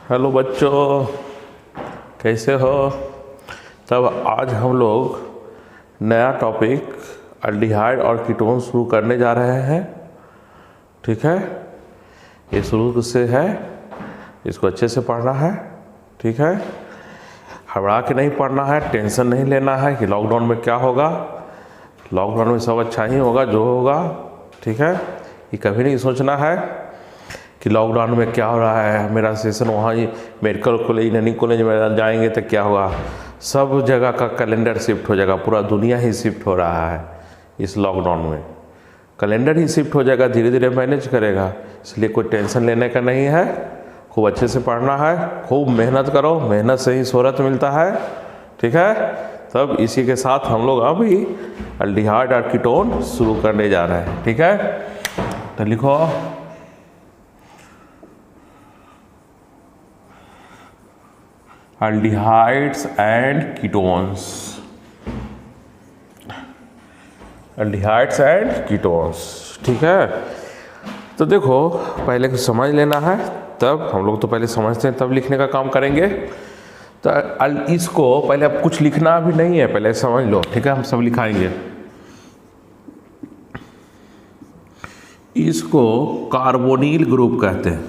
Hello बच्चों, कैसे हो? तब आज हम लोग नया टॉपिक अल्डिहाइड और कीटोन शुरू करने जा रहे हैं। ठीक है, ये शुरू से है, इसको अच्छे से पढ़ना है। ठीक है, घबरा के नहीं पढ़ना है, टेंशन नहीं लेना है कि लॉकडाउन में क्या होगा। लॉकडाउन में सब अच्छा ही होगा जो होगा। ठीक है, ये कभी नहीं सोचना है कि लॉकडाउन में क्या हो रहा है, मेरा सेशन वहाँ ही मेडिकल कॉलेज नैनी कॉलेज में जाएंगे तो क्या होगा। सब जगह का कैलेंडर शिफ्ट हो जाएगा, पूरा दुनिया ही शिफ्ट हो रहा है। इस लॉकडाउन में कैलेंडर ही शिफ्ट हो जाएगा, धीरे धीरे मैनेज करेगा। इसलिए कोई टेंशन लेने का नहीं है, खूब अच्छे से पढ़ना है, खूब मेहनत करो, मेहनत से ही शोहरत मिलता है। ठीक है, तब इसी के साथ हम लोग अभी अल्डिहाइड और कीटोन शुरू करने जा रहे हैं। ठीक है, तो लिखो aldehydes and ketones. Aldehydes and ketones. ठीक है, तो देखो पहले कुछ समझ लेना है, तब हम लोग तो पहले समझते हैं तब लिखने का काम करेंगे। तो इसको पहले अब कुछ लिखना भी नहीं है, पहले समझ लो। ठीक है, हम सब लिखाएंगे। इसको कार्बोनिल ग्रुप कहते हैं।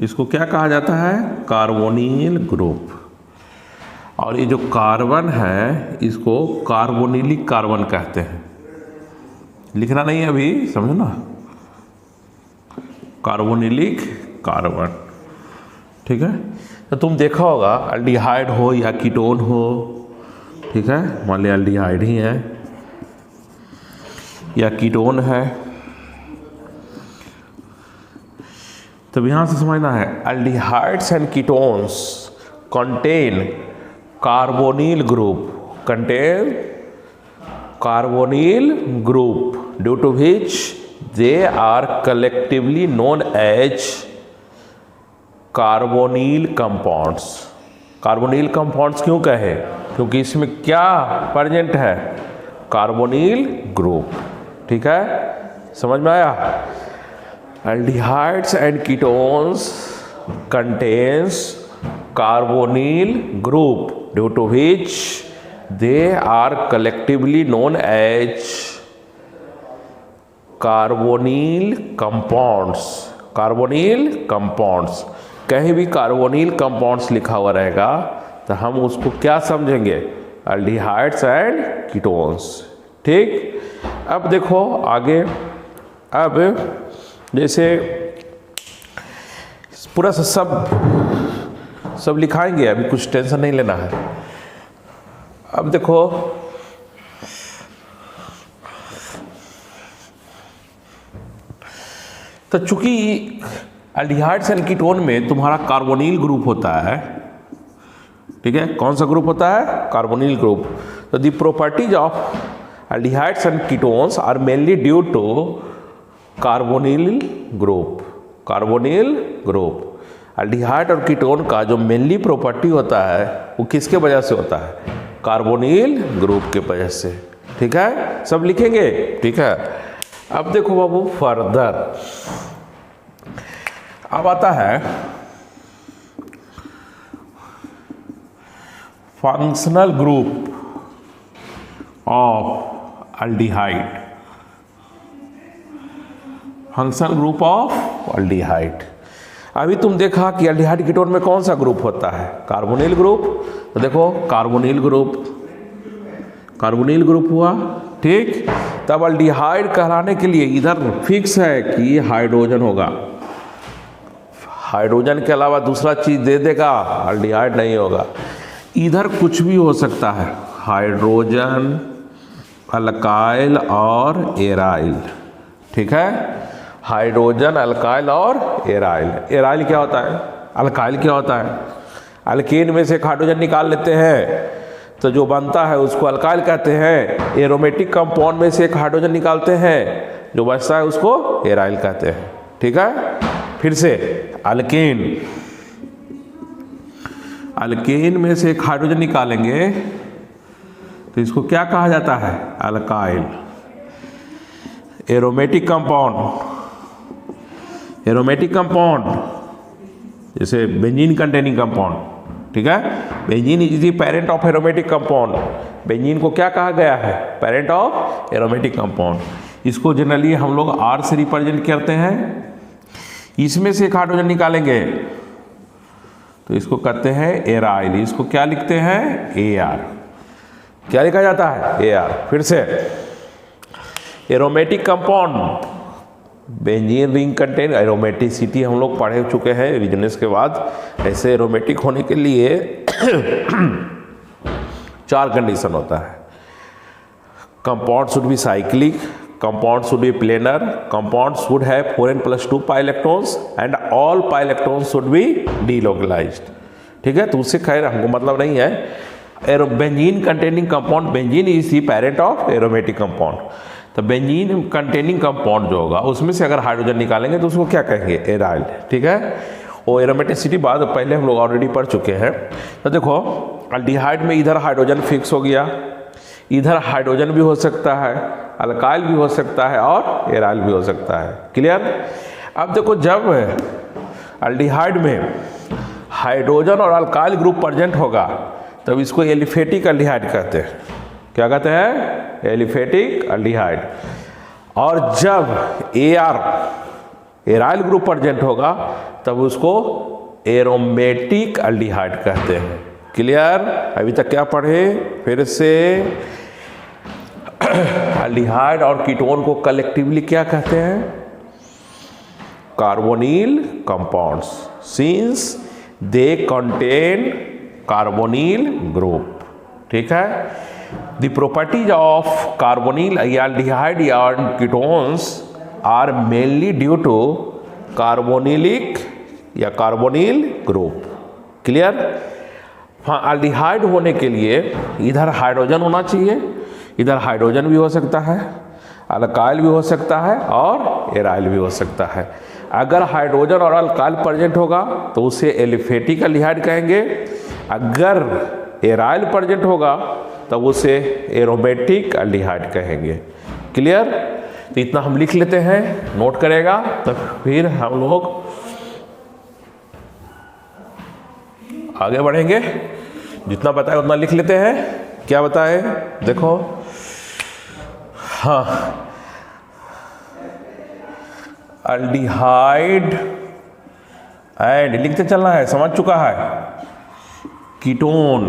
इसको क्या कहा जाता है? Carbonyl group. और ये जो कार्बन है इसको कार्बोनिलिक कार्बन कहते हैं। लिखना नहीं है अभी, समझो ना, कार्बोनिलिक कार्बन। ठीक है, तो तुम देखा होगा अल्डिहाइड हो या कीटोन हो। ठीक है, मान लिया अल्डिहाइड ही है या कीटोन है, तो यहाँ से समझना है aldehydes and ketones contain carbonyl group, contain carbonyl group due to which they are collectively known as carbonyl compounds. Carbonyl compounds क्यों कहे? क्योंकि इसमें क्या प्रेजेंट है? Carbonyl group. ठीक है, समझ में आया? Aldehydes and ketones contains carbonyl group due to which they are collectively known as carbonyl compounds. Carbonyl compounds, कहीं भी कार्बोनिल कंपाउंड्स लिखा हुआ रहेगा तो हम उसको क्या समझेंगे? Aldehydes and ketones. ठीक, अब देखो आगे, अब जैसे पूरा सब लिखाएंगे, अभी कुछ टेंशन नहीं लेना है। अब देखो तो चूंकि अल्डिहाइड्स एंड कीटोन में तुम्हारा कार्बोनिल ग्रुप होता है। ठीक है, कौन सा ग्रुप होता है? Carbonyl group. तो the properties of aldehydes and ketones are mainly due to carbonyl group. Carbonyl group, aldehyde और कीटोन का जो मेनली प्रॉपर्टी होता है वो किसके वजह से होता है? कार्बोनिल ग्रुप के वजह से। ठीक है, सब लिखेंगे। ठीक है, अब देखो बाबू फर्दर, अब आता है functional group of aldehyde. Functional group of aldehyde. अभी तुम देखा कि अल्डिहाइड कीटोन में कौन सा ग्रुप होता है? Carbonyl group. तो देखो कार्बोनिल ग्रुप, कार्बोनिल ग्रुप हुआ। ठीक, तब अल्डिहाइड कहलाने के लिए इधर फिक्स है कि हाइड्रोजन होगा, हाइड्रोजन के अलावा दूसरा चीज दे देगा, अल्डिहाइड नहीं होगा। इधर कुछ भी हो सकता है, हाइड्रोजन, अल्काइल और एराइल। ठीक है, हाइड्रोजन, अल्काइल और एराइल। एराइल क्या होता है? अल्काइल क्या होता है? अल्केन में से एक हाइड्रोजन निकाल लेते हैं तो जो बनता है उसको अल्काइल कहते हैं। एरोमेटिक कंपाउंड में से एक हाइड्रोजन निकालते हैं, जो बचता है उसको एराइल कहते हैं। ठीक है, फिर से अल्केन, अल्केन में से एक हाइड्रोजन निकालेंगे तो इसको क्या कहा जाता है? Alkyl. Aromatic compound, aromatic compound जैसे बेंजीन कंटेनिंग कंपाउंड, ठीक है। Benzene is the parent of aromatic compound. Benzene को क्या कहा गया है? Parent of aromatic compound. इसको जनरली हम लोग R से रिप्रेजेंट करते हैं। इसमें से एक हाइड्रोजन निकालेंगे तो इसको कहते हैं एराइल। इसको क्या लिखते हैं? AR। क्या लिखा जाता है? AR। फिर से aromatic compound, benzene ring contain, aromaticity हम लोग पढ़े चुके हैं रिजनेस के बाद। ऐसे एरोमेटिक होने के लिए 4 कंडीशन होता है। Compound should be cyclic, compound should be planar, compound should have 4n+2 pi electrons and all pi electrons should be delocalized। ठीक है, तो उससे खैर हमको मतलब नहीं है। Benzene containing compound, benzene is the parent of aromatic compound. तो बेंजीन कंटेनिंग कंपाउंड जो होगा उसमें से अगर हाइड्रोजन निकालेंगे तो उसको क्या कहेंगे? एराइल। ठीक है, वो एरोमेटिसिटी बाद पहले हम लोग ऑलरेडी पढ़ चुके हैं। तो देखो अल्डिहाइड में इधर हाइड्रोजन फिक्स हो गया, इधर हाइड्रोजन भी हो सकता है, अल्काइल भी हो सकता है और एराइल भी हो सकता है। क्लियर? अब देखो जब अल्डिहाइड में हाइड्रोजन और अल्काइल ग्रुप प्रेजेंट होगा तब इसको एलिफेटिक अल्डिहाइड कहते हैं। क्या कहते हैं? Aliphatic aldehyde. और जब एराइल ग्रुप प्रेजेंट होगा तब उसको एरोमेटिक अल्डिहाइड कहते हैं। क्लियर? अभी तक क्या पढ़े? फिर से अल्डिहाइड और कीटोन को कलेक्टिवली क्या कहते हैं? Carbonyl compounds, since they contain carbonyl group. ठीक है, the properties of carbonyl aldehyde या ketones are mainly due to carbonylic या कार्बोनिल ग्रुप। क्लियर? हाँ, अल्डिहाइड होने के लिए इधर हाइड्रोजन होना चाहिए, इधर हाइड्रोजन भी हो सकता है, अल्काइल भी हो सकता है और एराइल भी हो सकता है। अगर हाइड्रोजन और अल्काइल प्रेजेंट होगा तो उसे एलिफेटिक अल्डिहाइड कहेंगे। अगर एराइल प्रेजेंट होगा तब उसे एरोमेटिक अल्डिहाइड कहेंगे। क्लियर? तो इतना हम लिख लेते हैं, नोट करेगा तो फिर हम लोग आगे बढ़ेंगे। जितना बताए उतना लिख लेते हैं। क्या बताए? देखो, हाँ, अल्डिहाइड एंड लिखते चलना है, समझ चुका है। Ketone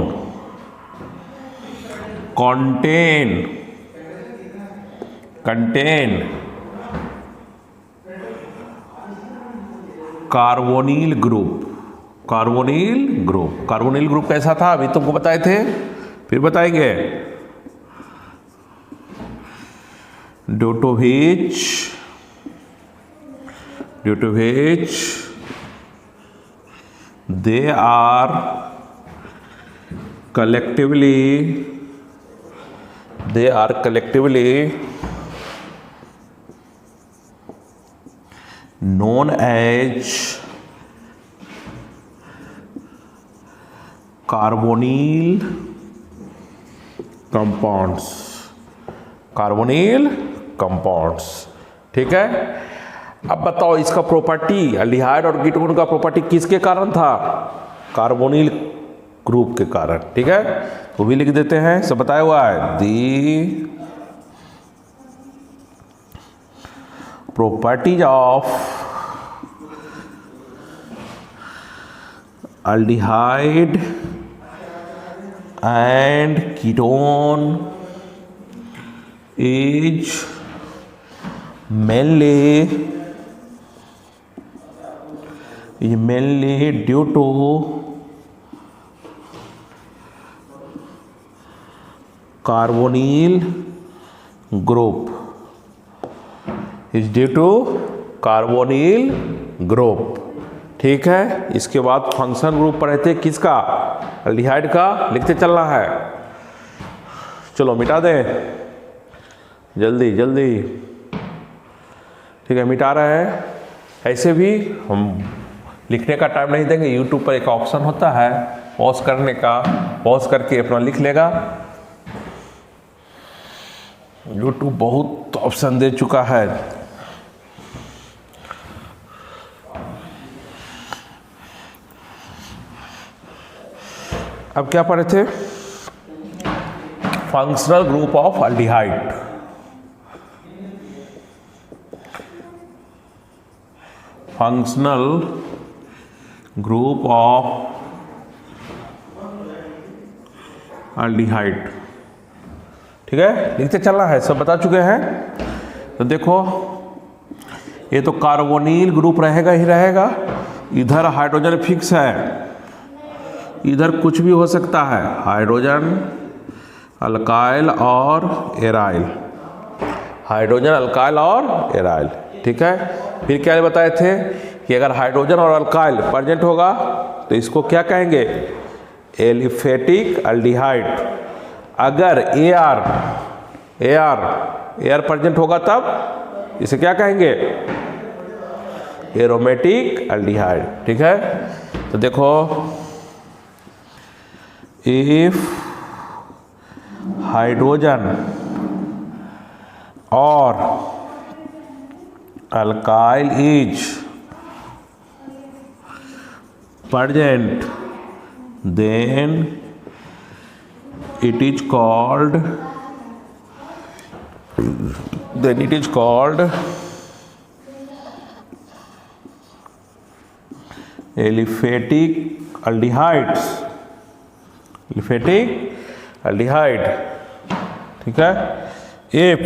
contain carbonyl group. Carbonyl group कैसा था अभी तुमको बताए थे, फिर बताएंगे। Due to which they are collectively known as carbonyl compounds. ठीक है, अब बताओ इसका प्रॉपर्टी, अल्डिहाइड और कीटोन का प्रॉपर्टी किसके कारण था? कार्बोनिल ग्रुप के कारण। ठीक है, वो भी लिख देते हैं, सब बताया हुआ है। The properties of aldehyde and ketone is mainly due to carbonyl group, is due to carbonyl group। ठीक है, इसके बाद फंक्शन ग्रुप पढ़े थे किसका? अल्डिहाइड का। लिखते चलना है। चलो मिटा दें जल्दी जल्दी। ठीक है, मिटा रहे हैं। ऐसे भी हम लिखने का टाइम नहीं देंगे। यूट्यूब पर एक ऑप्शन होता है पॉज करने का, पॉज करके अपना लिख लेगा। यूट्यूब बहुत ऑप्शन दे चुका है। अब क्या पढ़े थे? Functional group of aldehyde. Functional group of aldehyde, ठीक है, लिखते चलना है, सब बता चुके हैं। तो देखो, ये तो कार्बोनिल ग्रुप रहेगा ही रहेगा, इधर हाइड्रोजन फिक्स है, इधर कुछ भी हो सकता है, हाइड्रोजन, अल्काइल और एराइल, हाइड्रोजन, अल्काइल और एराइल, ठीक है। फिर क्या बताए थे कि अगर हाइड्रोजन और अल्काइल प्रेजेंट होगा तो इसको क्या कहेंगे? Aliphatic aldehyde. अगर एआर प्रेजेंट होगा तब इसे क्या कहेंगे? एरोमेटिक एल्डिहाइड, ठीक है। तो देखो, इफ हाइड्रोजन और alkyl is present, then it is called aliphatic aldehydes, ठीक है। if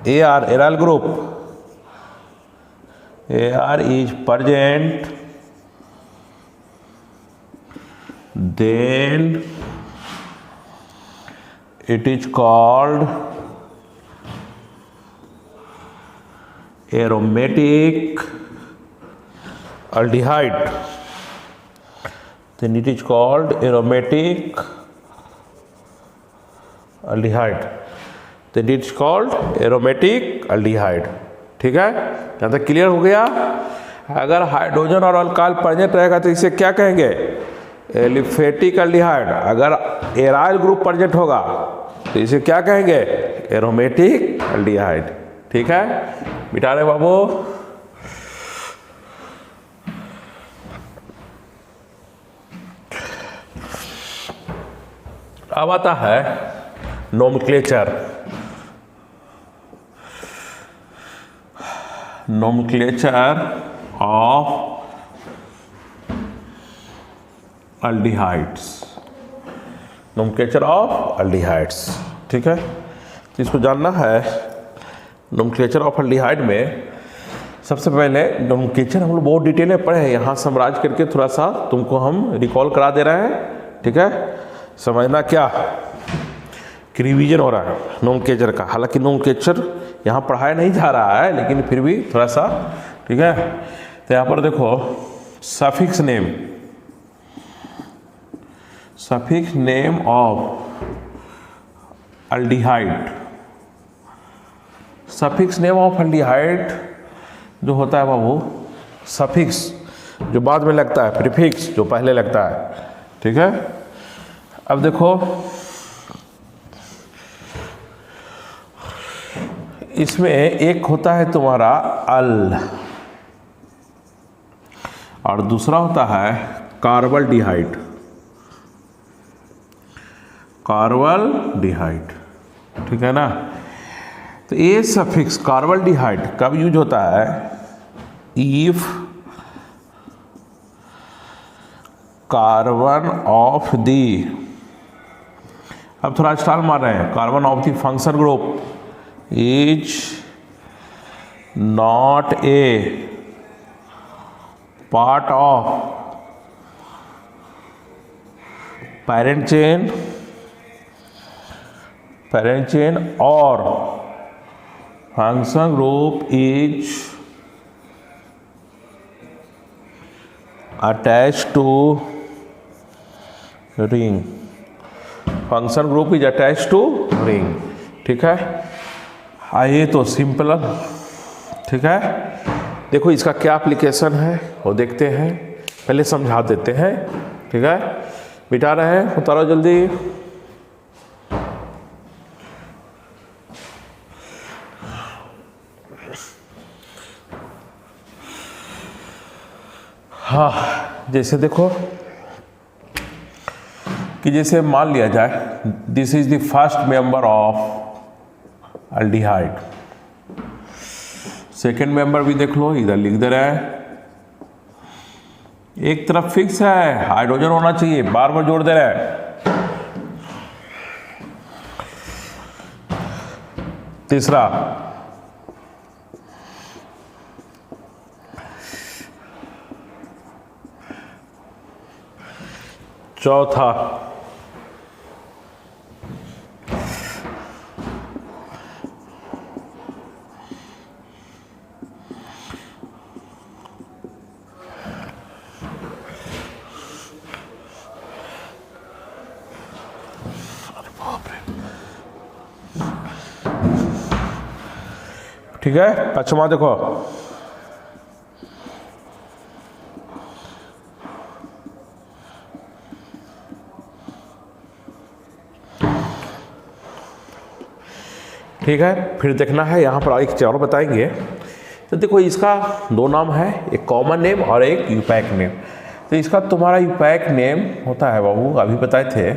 aryl group is present, then it is called aromatic aldehyde, then it is called aromatic aldehyde, then it is called aromatic aldehyde, ठीक है। यहाँ तक clear हो गया। अगर hydrogen और अल्काइल प्रेजेंट रहेगा तो इसे क्या कहेंगे? Aliphatic aldehyde. अगर एराइल ग्रुप प्रेजेंट होगा तो इसे क्या कहेंगे? एरोमेटिक एल्डिहाइड, ठीक है। मिटा रहे बाबू। अब आता है nomenclature. Nomenclature of aldehydes, nomenclature of aldehydes, ठीक है। तो इसको जानना है। नोमेनक्लेचर ऑफ एल्डिहाइड में सबसे पहले नोमेनक्लेचर हम लोग बहुत डिटेल में पढ़े हैं, यहाँ समराइज करके थोड़ा सा तुमको हम रिकॉल करा दे रहे हैं, ठीक है। समझना क्या कि रिवीजन हो रहा है नोमेनक्लेचर का। हालांकि नोमेनक्लेचर यहाँ पढ़ाया नहीं जा रहा है, लेकिन फिर भी थोड़ा सा, ठीक है। तो यहाँ पर देखो, suffix name of aldehyde. Suffix name of aldehyde जो होता है बाबू, सफिक्स जो बाद में लगता है, प्रीफिक्स जो पहले लगता है, ठीक है। अब देखो, इसमें एक होता है तुम्हारा अल और दूसरा होता है कार्बल्डिहाइड। ठीक है ना। तो ये सफिक्स कार्बल्डिहाइड कब यूज होता है? इफ कार्बन ऑफ दी, अब थोड़ा स्टाइल मार रहे हैं, carbon of the function group is not a part of parent chain और function group is attached to ring. Function group is attached to ring, ठीक है। आइए तो सिंपल, ठीक है। देखो इसका क्या एप्लीकेशन है वो देखते हैं, पहले समझा देते हैं, ठीक है। मिटा रहे हैं, उतारो जल्दी। हाँ, जैसे देखो कि जैसे मान लिया जाए this is the first member of aldehyde, second member भी देख लो, इधर लिख दे रहे हैं। एक तरफ फिक्स है, हाइड्रोजन होना चाहिए, बार बार जोड़ दे रहे हैं। तीसरा, चौथा, ठीक है। पांचवा देखो, ठीक है। फिर देखना है यहाँ पर एक चीज और बताएंगे। तो देखो इसका दो नाम है, एक कॉमन नेम और एक यूपैक नेम। तो इसका तुम्हारा यूपैक नेम होता है बाबू, अभी बताए थे,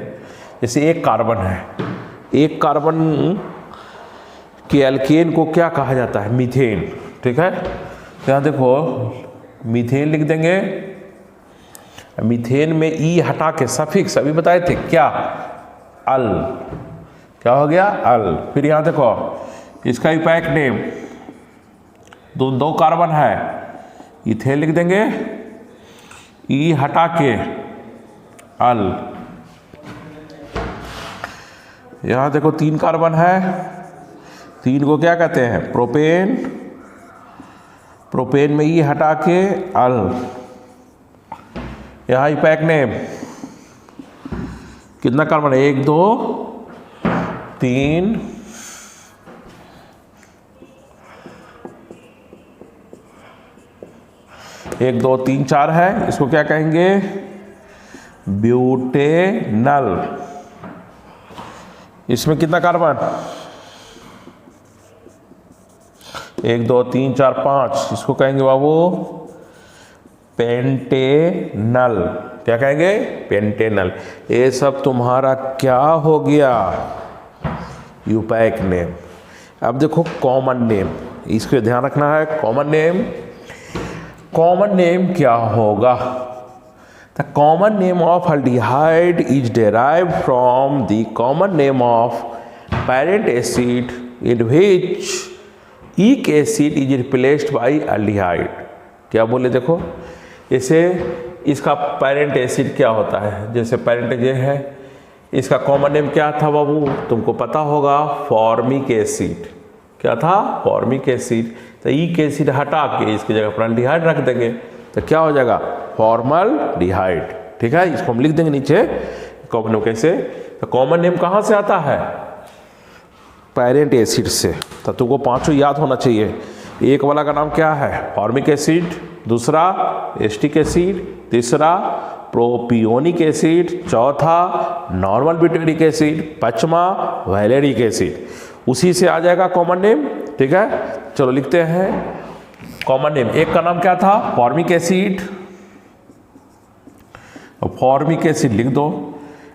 जैसे एक कार्बन है, एक कार्बन के एल्केन को क्या कहा जाता है? मीथेन, ठीक है। तो यहाँ देखो मीथेन लिख देंगे, मीथेन में ई हटा के सफिक्स अभी बताए थे क्या? अल, क्या हो गया? अल। फिर यहाँ देखो इसका यूपैक नेम, दो कार्बन है, इथेन लिख देंगे, ई हटा के अल। यहाँ देखो तीन कार्बन है, तीन को क्या कहते हैं? प्रोपेन, प्रोपेन में ई हटा के अल। यहाँ यूपैक नेम, कितना कार्बन है? एक, दो, तीन, एक, दो, तीन, चार है, इसको क्या कहेंगे? ब्यूटेनल। इसमें कितना कार्बन? एक, दो, तीन, चार, पांच, इसको कहेंगे बाबू पेंटेनल। क्या कहेंगे? पेंटेनल। ये सब तुम्हारा क्या हो गया? यूपैक नेम। अब देखो कॉमन नेम, इसको ध्यान रखना है। कॉमन नेम, कॉमन नेम क्या होगा? The common name of aldehyde is derived from the common name of parent acid in which ईक acid is replaced by aldehyde. क्या बोले देखो, जैसे इसका पेरेंट एसिड क्या होता है? जैसे पेरेंट ये है, इसका कॉमन नेम क्या था बाबू? तुमको पता होगा, फॉर्मिक एसिड। क्या था? Formic acid. तो ईक एसिड हटा के इसकी जगह पर अल्डिहाइड रख देंगे, तो क्या हो जाएगा? फॉर्मल्डिहाइड। ठीक है, इसको हम लिख देंगे नीचे कॉमन नेम कैसे। तो कॉमन नेम कहाँ से आता है? पेरेंट एसिड से। तो तुमको पांचों याद होना चाहिए। एक वाला का नाम क्या है? फॉर्मिक एसिड, दूसरा एस्टिक एसिड, तीसरा प्रोपियोनिक एसिड, चौथा नॉर्मल ब्यूटेरिक एसिड, पांचवा वैलेरिक एसिड। उसी से आ जाएगा कॉमन नेम। ठीक है, चलो लिखते हैं कॉमन नेम। एक का नाम क्या था? फॉर्मिक एसिड, फॉर्मिक एसिड लिख दो।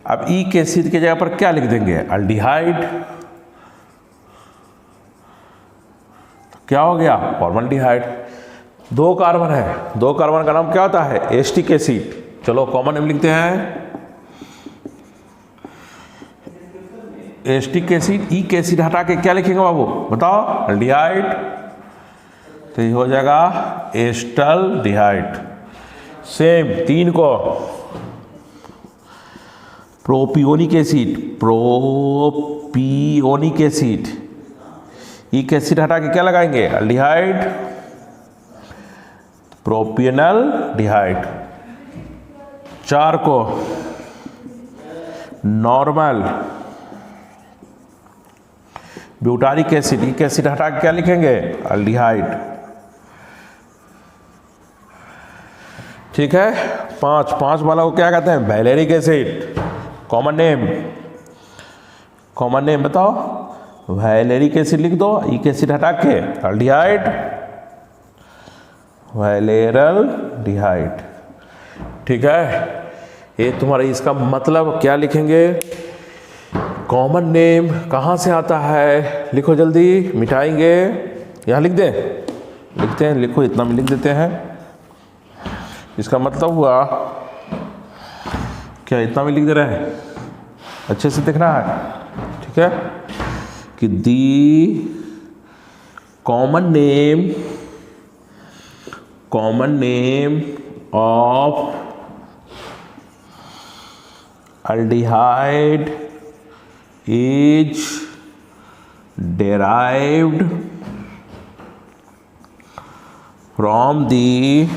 अब ईक एसिड की जगह पर क्या लिख देंगे? अल्डिहाइड। क्या हो गया? फॉर्मल्डिहाइड। दो कार्बन है, दो कार्बन का नाम क्या होता है? Acetic acid. चलो कॉमन नेम लिखते हैं एस्टिक एसिड। ईक एसिड हटा के क्या लिखेंगे बाबू? बताओ। अल्डिहाइड। तो ये हो जाएगा एस्टल्डिहाइड। सेम तीन को propionic acid, propionic acid, ईक acid हटा के क्या लगाएंगे? अल्डिहाइड, प्रोपियोनल डिहाइड। चार को नॉर्मल ब्यूटारिक एसिड, ईक एसिड हटा के क्या लिखेंगे? अल्डिहाइड। ठीक है, पांच वाला को क्या कहते हैं? वैलेरिक एसिड। कॉमन नेम बताओ। वैलेरिक एसिड लिख दो, इक एसिड हटा के एल्डिहाइड, वैलेरल्डिहाइड। ठीक है, ये तुम्हारा इसका मतलब क्या लिखेंगे? कॉमन नेम कहाँ से आता है? लिखो जल्दी, मिटाएंगे। यहाँ लिख दें, लिखते हैं, लिखो, इतना में लिख देते हैं। इसका मतलब हुआ क्या? इतना में लिख दे रहे हैं, अच्छे से देखना है। ठीक है, कि the common name of aldehyde is derived from the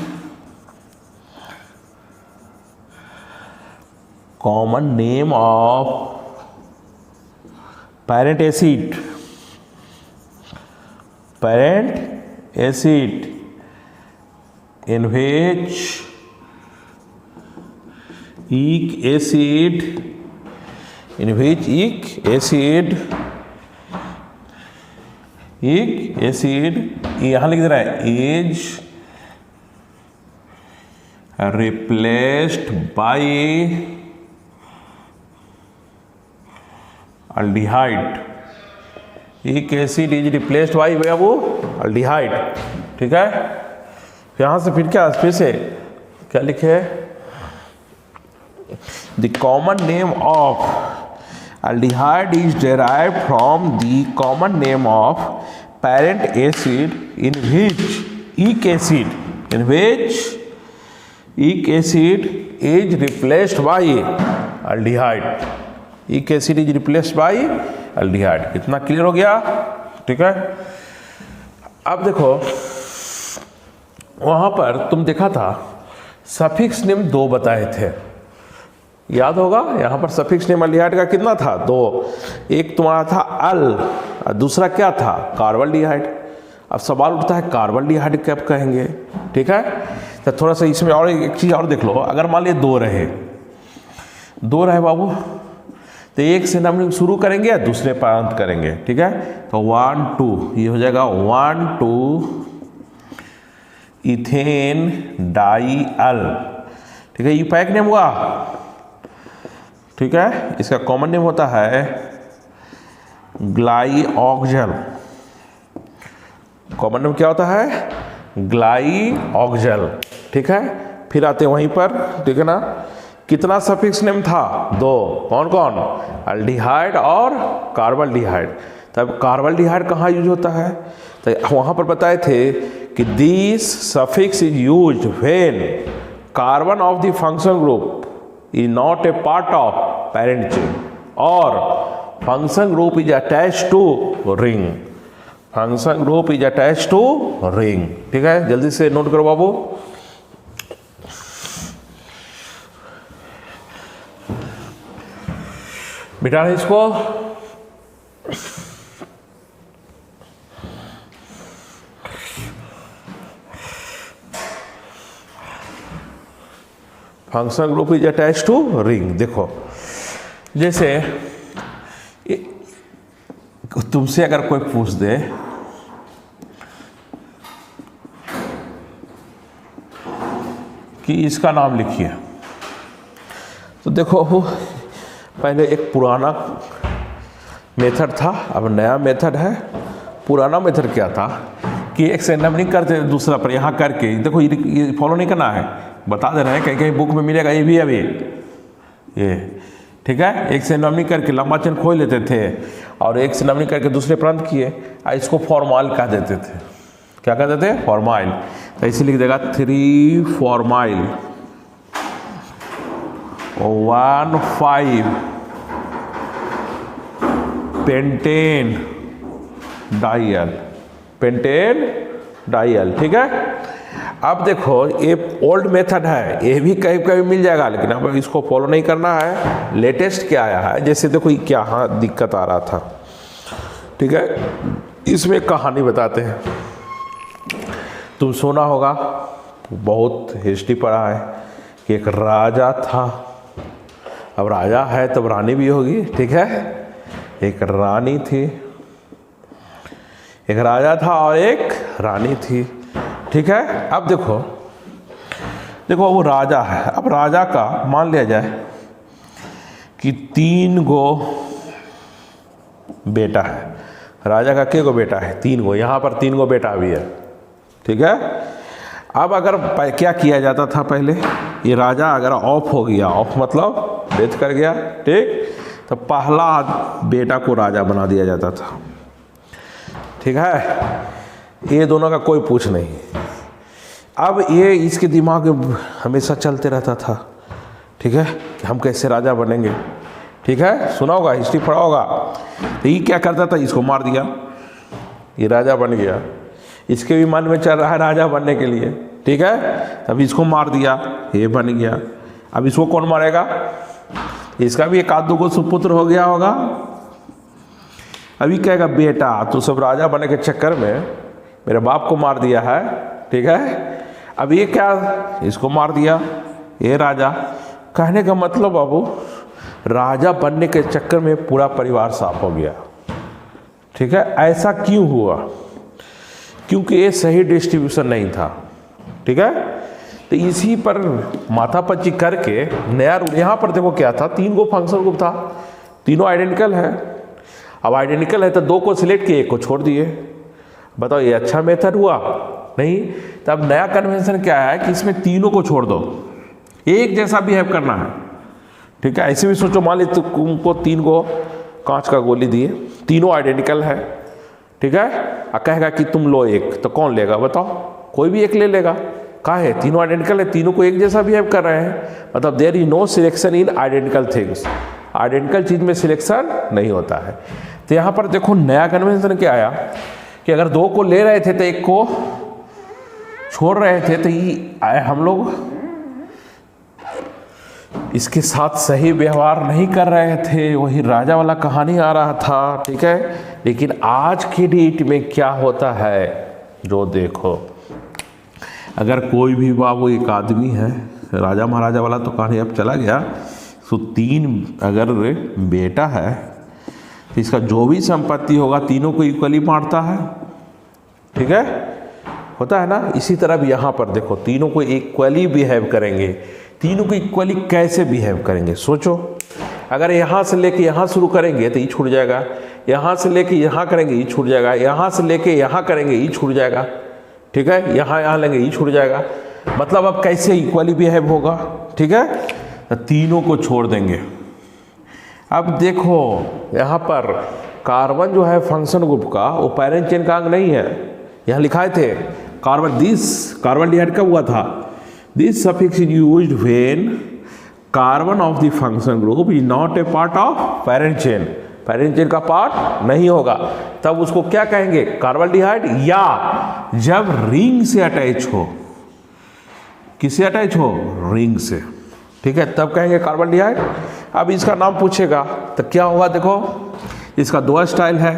common name of parent acid in which इक एसिड यहाँ लिख दे रहा है इज रिप्लेस्ड बाय अल्डिहाइड। इक एसिड इज रिप्लेस्ड बाय वो अल्डिहाइड। ठीक है, यहाँ से फिर क्या, फिर से क्या लिखे? The common name of aldehyde is derived from the common name of parent acid in which ic acid is replaced by aldehyde। ic acid is replaced by aldehyde। इतना क्लियर हो गया? ठीक है, अब देखो वहाँ पर तुम देखा था सफिक्स नेम 2 बताए थे, याद होगा। यहाँ पर सफिक्स नेम एल्डिहाइड का कितना था? 2। एक तुम्हारा था अल और दूसरा क्या था? कार्बल्डिहाइड। अब सवाल उठता है कार्बल्डिहाइड कब कहेंगे? ठीक है, तो थोड़ा सा इसमें और एक चीज़ और देख लो। अगर मान लीजिए 2 रहे बाबू, तो एक से नंबरिंग शुरू करेंगे या दूसरे पर अंत करेंगे। ठीक है, तो 1 2 ये हो जाएगा 1 2 इथेन डाइअल। ठीक है, ये पैक नेम हुआ। ठीक है, इसका कॉमन नेम होता है ग्लाइऑक्जल। कॉमन नेम क्या होता है? ग्लाइऑक्जल। ठीक है, फिर आते हैं वहीं पर। ठीक है ना, कितना सफिक्स नेम था? 2। कौन कौन? एल्डिहाइड और कार्बल्डिहाइड। तब कार्बल्डिहाइड कहाँ यूज होता है? तो वहाँ पर बताए थे कि this suffix is used when carbon of the function group is not a part of parent chain or function group is attached to ring। function group is attached to ring। ठीक है, जल्दी से नोट करो बाबू। बिठा है इसको। Function group is attach to ring. देखो, जैसे तुमसे अगर कोई पूछ दे कि इसका नाम लिखिए, तो देखो पहले एक पुराना मेथड था, अब नया मेथड है। पुराना मेथड क्या था कि एक से नंबरिंग करते दूसरा पर यहाँ करके। देखो ये फॉलो नहीं करना है, बता दे रहे हैं, कहीं कहीं बुक में मिलेगा ये भी अभी ये। ठीक है, एक से नंबरिंग करके लंबा चेन खोल लेते थे और एक से नंबरिंग करके दूसरे प्रांत किए, इसको फॉर्माइल कह देते थे। क्या कहते थे? फॉर्माइल। तो इसे लिख देगा 3 फॉर्माइल 1 5 पेंटेन डाइयल। ठीक है, अब देखो ये ओल्ड मेथड है, ये भी कहीं कहीं मिल जाएगा, लेकिन अब इसको फॉलो नहीं करना है। लेटेस्ट क्या आया है, जैसे देखो क्या हाँ दिक्कत आ रहा था। ठीक है, इसमें कहानी बताते हैं। तुम सुना होगा, बहुत हिस्ट्री पढ़ा है कि एक राजा था, अब राजा है तब रानी भी होगी, ठीक है। एक रानी थी, एक राजा था और एक रानी थी, ठीक है। अब देखो वो राजा है। अब राजा का मान लिया जाए कि 3 गो बेटा है। राजा का के गो बेटा है? 3 गो। यहाँ पर 3 गो बेटा भी है, ठीक है। अब अगर क्या किया जाता था पहले, ये राजा अगर ऑफ हो गया, ऑफ मतलब डेथ कर गया, ठीक, तो पहला बेटा को राजा बना दिया जाता था, ठीक है। ये दोनों का कोई पूछ नहीं। अब ये इसके दिमाग में हमेशा चलते रहता था, ठीक है, कि हम कैसे राजा बनेंगे, ठीक है। सुना होगा, हिस्ट्री पढ़ा होगा। तो ये क्या करता था, इसको मार दिया, ये राजा बन गया। इसके भी मन में चल रहा है राजा बनने के लिए, ठीक है। तब इसको मार दिया, ये बन गया। अब इसको कौन मारेगा? इसका भी एक आध दो को सुपुत्र हो गया होगा। अभी कहेगा बेटा तो सब राजा बनने के चक्कर में मेरे बाप को मार दिया है, ठीक है। अब ये क्या, इसको मार दिया, ये राजा। कहने का मतलब बाबू, राजा बनने के चक्कर में पूरा परिवार साफ हो गया, ठीक है। ऐसा क्यों हुआ? क्योंकि ये सही डिस्ट्रीब्यूशन नहीं था, ठीक है। तो इसी पर माथापच्ची करके नया रूल। यहाँ पर देखो क्या था, 3 गो फंक्शन ग्रुप था, तीनों आइडेंटिकल है। अब आइडेंटिकल है तो 2 को सिलेक्ट किए, 1 को छोड़ दिए। बताओ ये अच्छा मेथड हुआ? नहीं। तब नया कन्वेंशन क्या है कि इसमें तीनों को छोड़ दो, एक जैसा बिहेव करना है, ठीक है। ऐसे भी सोचो, मान लीजिए तुमको 3 गो कांच का गोली दिए, तीनों आइडेंटिकल है, ठीक है। और कहेगा कि तुम लो एक, तो कौन लेगा? बताओ, कोई भी एक ले लेगा। कहा है तीनों आइडेंटिकल है, तीनों को एक जैसा बिहेव कर रहे हैं, मतलब there is no selection in identical things. Identical चीज में सिलेक्शन नहीं होता है। तो यहाँ पर देखो नया कन्वेंशन क्या आया कि अगर 2 को ले रहे थे तो 1 को छोड़ रहे थे, तो ये हम लोग इसके साथ सही व्यवहार नहीं कर रहे थे। वही राजा वाला कहानी आ रहा था, ठीक है। लेकिन आज की डेट में क्या होता है, जो देखो, अगर कोई भी बाबू एक आदमी है, राजा महाराजा वाला तो कहानी अब चला गया, तो 3 अगर बेटा है तो इसका जो भी संपत्ति होगा तीनों को इक्वली बांटता है, ठीक है, होता है ना। इसी तरह भी यहाँ पर देखो, तीनों को इक्वली बिहेव करेंगे। तीनों को इक्वली कैसे बिहेव करेंगे सोचो। अगर यहाँ से लेके यहाँ शुरू करेंगे तो ये छूट जाएगा, यहाँ से लेके यहाँ करेंगे ये छूट जाएगा, यहाँ से लेके यहाँ करेंगे ये छूट जाएगा, ठीक है। यहाँ लेंगे ये छूट जाएगा। मतलब अब कैसे इक्वली बिहेव होगा, ठीक है। तो तीनों को छोड़ देंगे। अब देखो यहाँ पर कार्बन जो है फंक्शन ग्रुप का, वो पैरेंट चेन का अंग नहीं है। यहाँ लिखाए थे कार्बन, दिस कार्बन डिहाइड कब हुआ था? This suffix is used when carbon of the function group is not a part of parent chain. Parent chain का पार्ट नहीं होगा, तब उसको क्या कहेंगे? कार्बन डिहाइड। या जब रिंग से अटैच हो, किससे अटैच हो? रिंग से, ठीक है, तब कहेंगे कार्बन डिहाइड। अब इसका नाम पूछेगा तो क्या होगा? देखो इसका 2 स्टाइल है,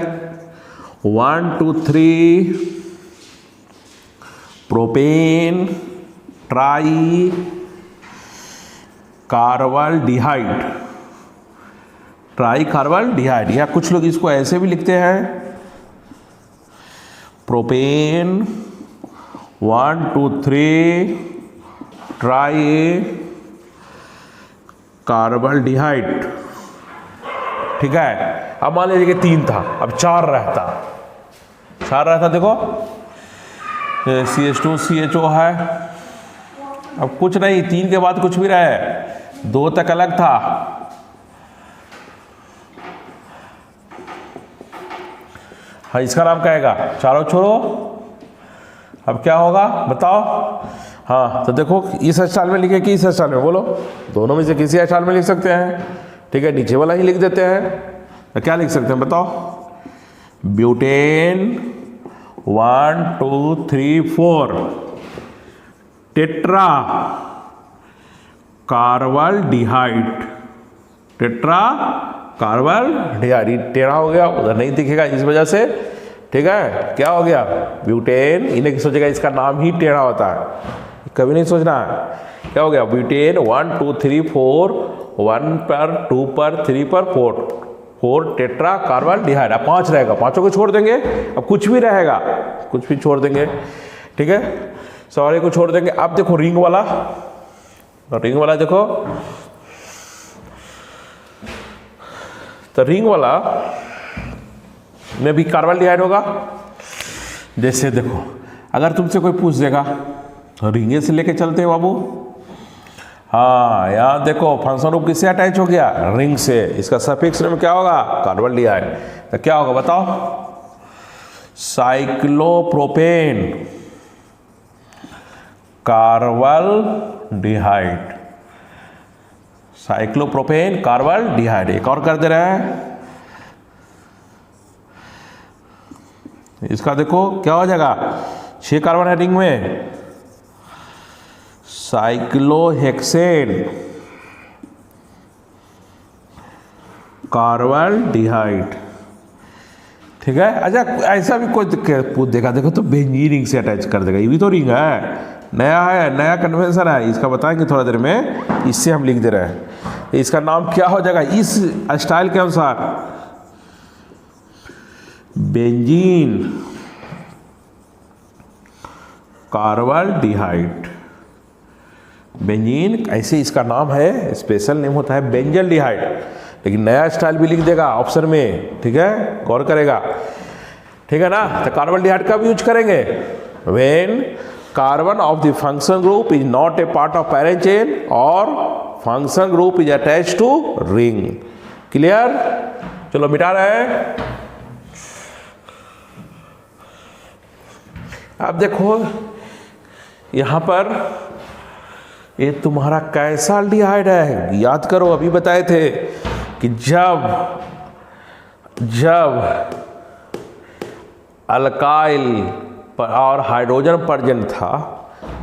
1 2 3 propane tricarbaldehyde, tricarbaldehyde. या कुछ लोग इसको ऐसे भी लिखते हैं, प्रोपेन 1 2 3 ट्राई कार्बन डिहाइड, ठीक है। अब मान लीजिए कि 3 था, अब 4 रहता, देखो CH2 CHO है। अब कुछ नहीं, 3 के बाद कुछ भी रहे, 2 तक अलग था। हाँ, इसका नाम क्या आएगा? चारों छोड़ो। अब क्या होगा बताओ? हाँ, तो देखो इस स्टाइल में लिखे कि इस स्टाइल में, बोलो दोनों में से किसी स्टाइल में लिख सकते हैं, ठीक है। नीचे वाला ही लिख देते हैं, तो क्या लिख सकते हैं बताओ? Butane 1 2 3 4 tetracarbaldehyde, tetracarbaldehyde. टेढ़ा हो गया, उधर नहीं दिखेगा इस वजह से, ठीक है। क्या हो गया? ब्यूटेन। इन्हें सोचेगा इसका नाम ही टेढ़ा होता है, कभी नहीं सोचना है। क्या हो गया, ब्यूटेन 1 2 3 4, 1 पर 2 पर 3 पर 4 टेट्रा कार्बन डिहाइड। अब 5 रहेगा, 5 को छोड़ देंगे, अब कुछ भी रहेगा, कुछ भी छोड़ देंगे, ठीक है, सारे को छोड़ देंगे। अब देखो रिंग वाला देखो, तो रिंग वाला में भी कार्बन डिहाइड होगा। जैसे देखो, अगर तुमसे कोई पूछ देगा तो रिंगे से लेके चलते हैं बाबू। हाँ, यहाँ देखो फंक्शन ग्रुप किससे अटैच हो गया, रिंग से। इसका सफिक्स में क्या होगा, कार्बन डिहाइड। तो क्या होगा बताओ, साइक्लोप्रोपेन कार्बन डिहाइड, साइक्लोप्रोपेन कार्बन डिहाइड। एक और कर दे रहे हैं, इसका देखो क्या हो जाएगा, 6 कार्बन है रिंग में, साइक्लोहेक्सेन कार्बन डिहाइड, ठीक है। अच्छा, ऐसा भी कोई पूछ देगा, देखो तो बेंजीन रिंग से अटैच कर देगा, ये भी तो रिंग है, नया कन्वेंशन है, इसका बताएंगे थोड़ा देर में, इससे हम लिख दे रहे हैं। इसका नाम क्या हो जाएगा इस स्टाइल के अनुसार, बेंजीन कार्बन डिहाइड। बेंजीन ऐसे इसका नाम है, स्पेशल नेम होता है बेंजल डिहाइड, लेकिन नया स्टाइल भी लिख देगा ऑप्शन में, ठीक है, गौर करेगा, ठीक है ना। तो कार्बन डिहाइड का भी यूज करेंगे when carbon of the function group is not a part of parent chain और function group is attach to ring. Clear, चलो मिटा रहे हैं। अब देखो यहां पर ये तुम्हारा कैसा एल्डिहाइड है, याद करो, अभी बताए थे कि जब अल्काइल और हाइड्रोजन प्रेजेंट था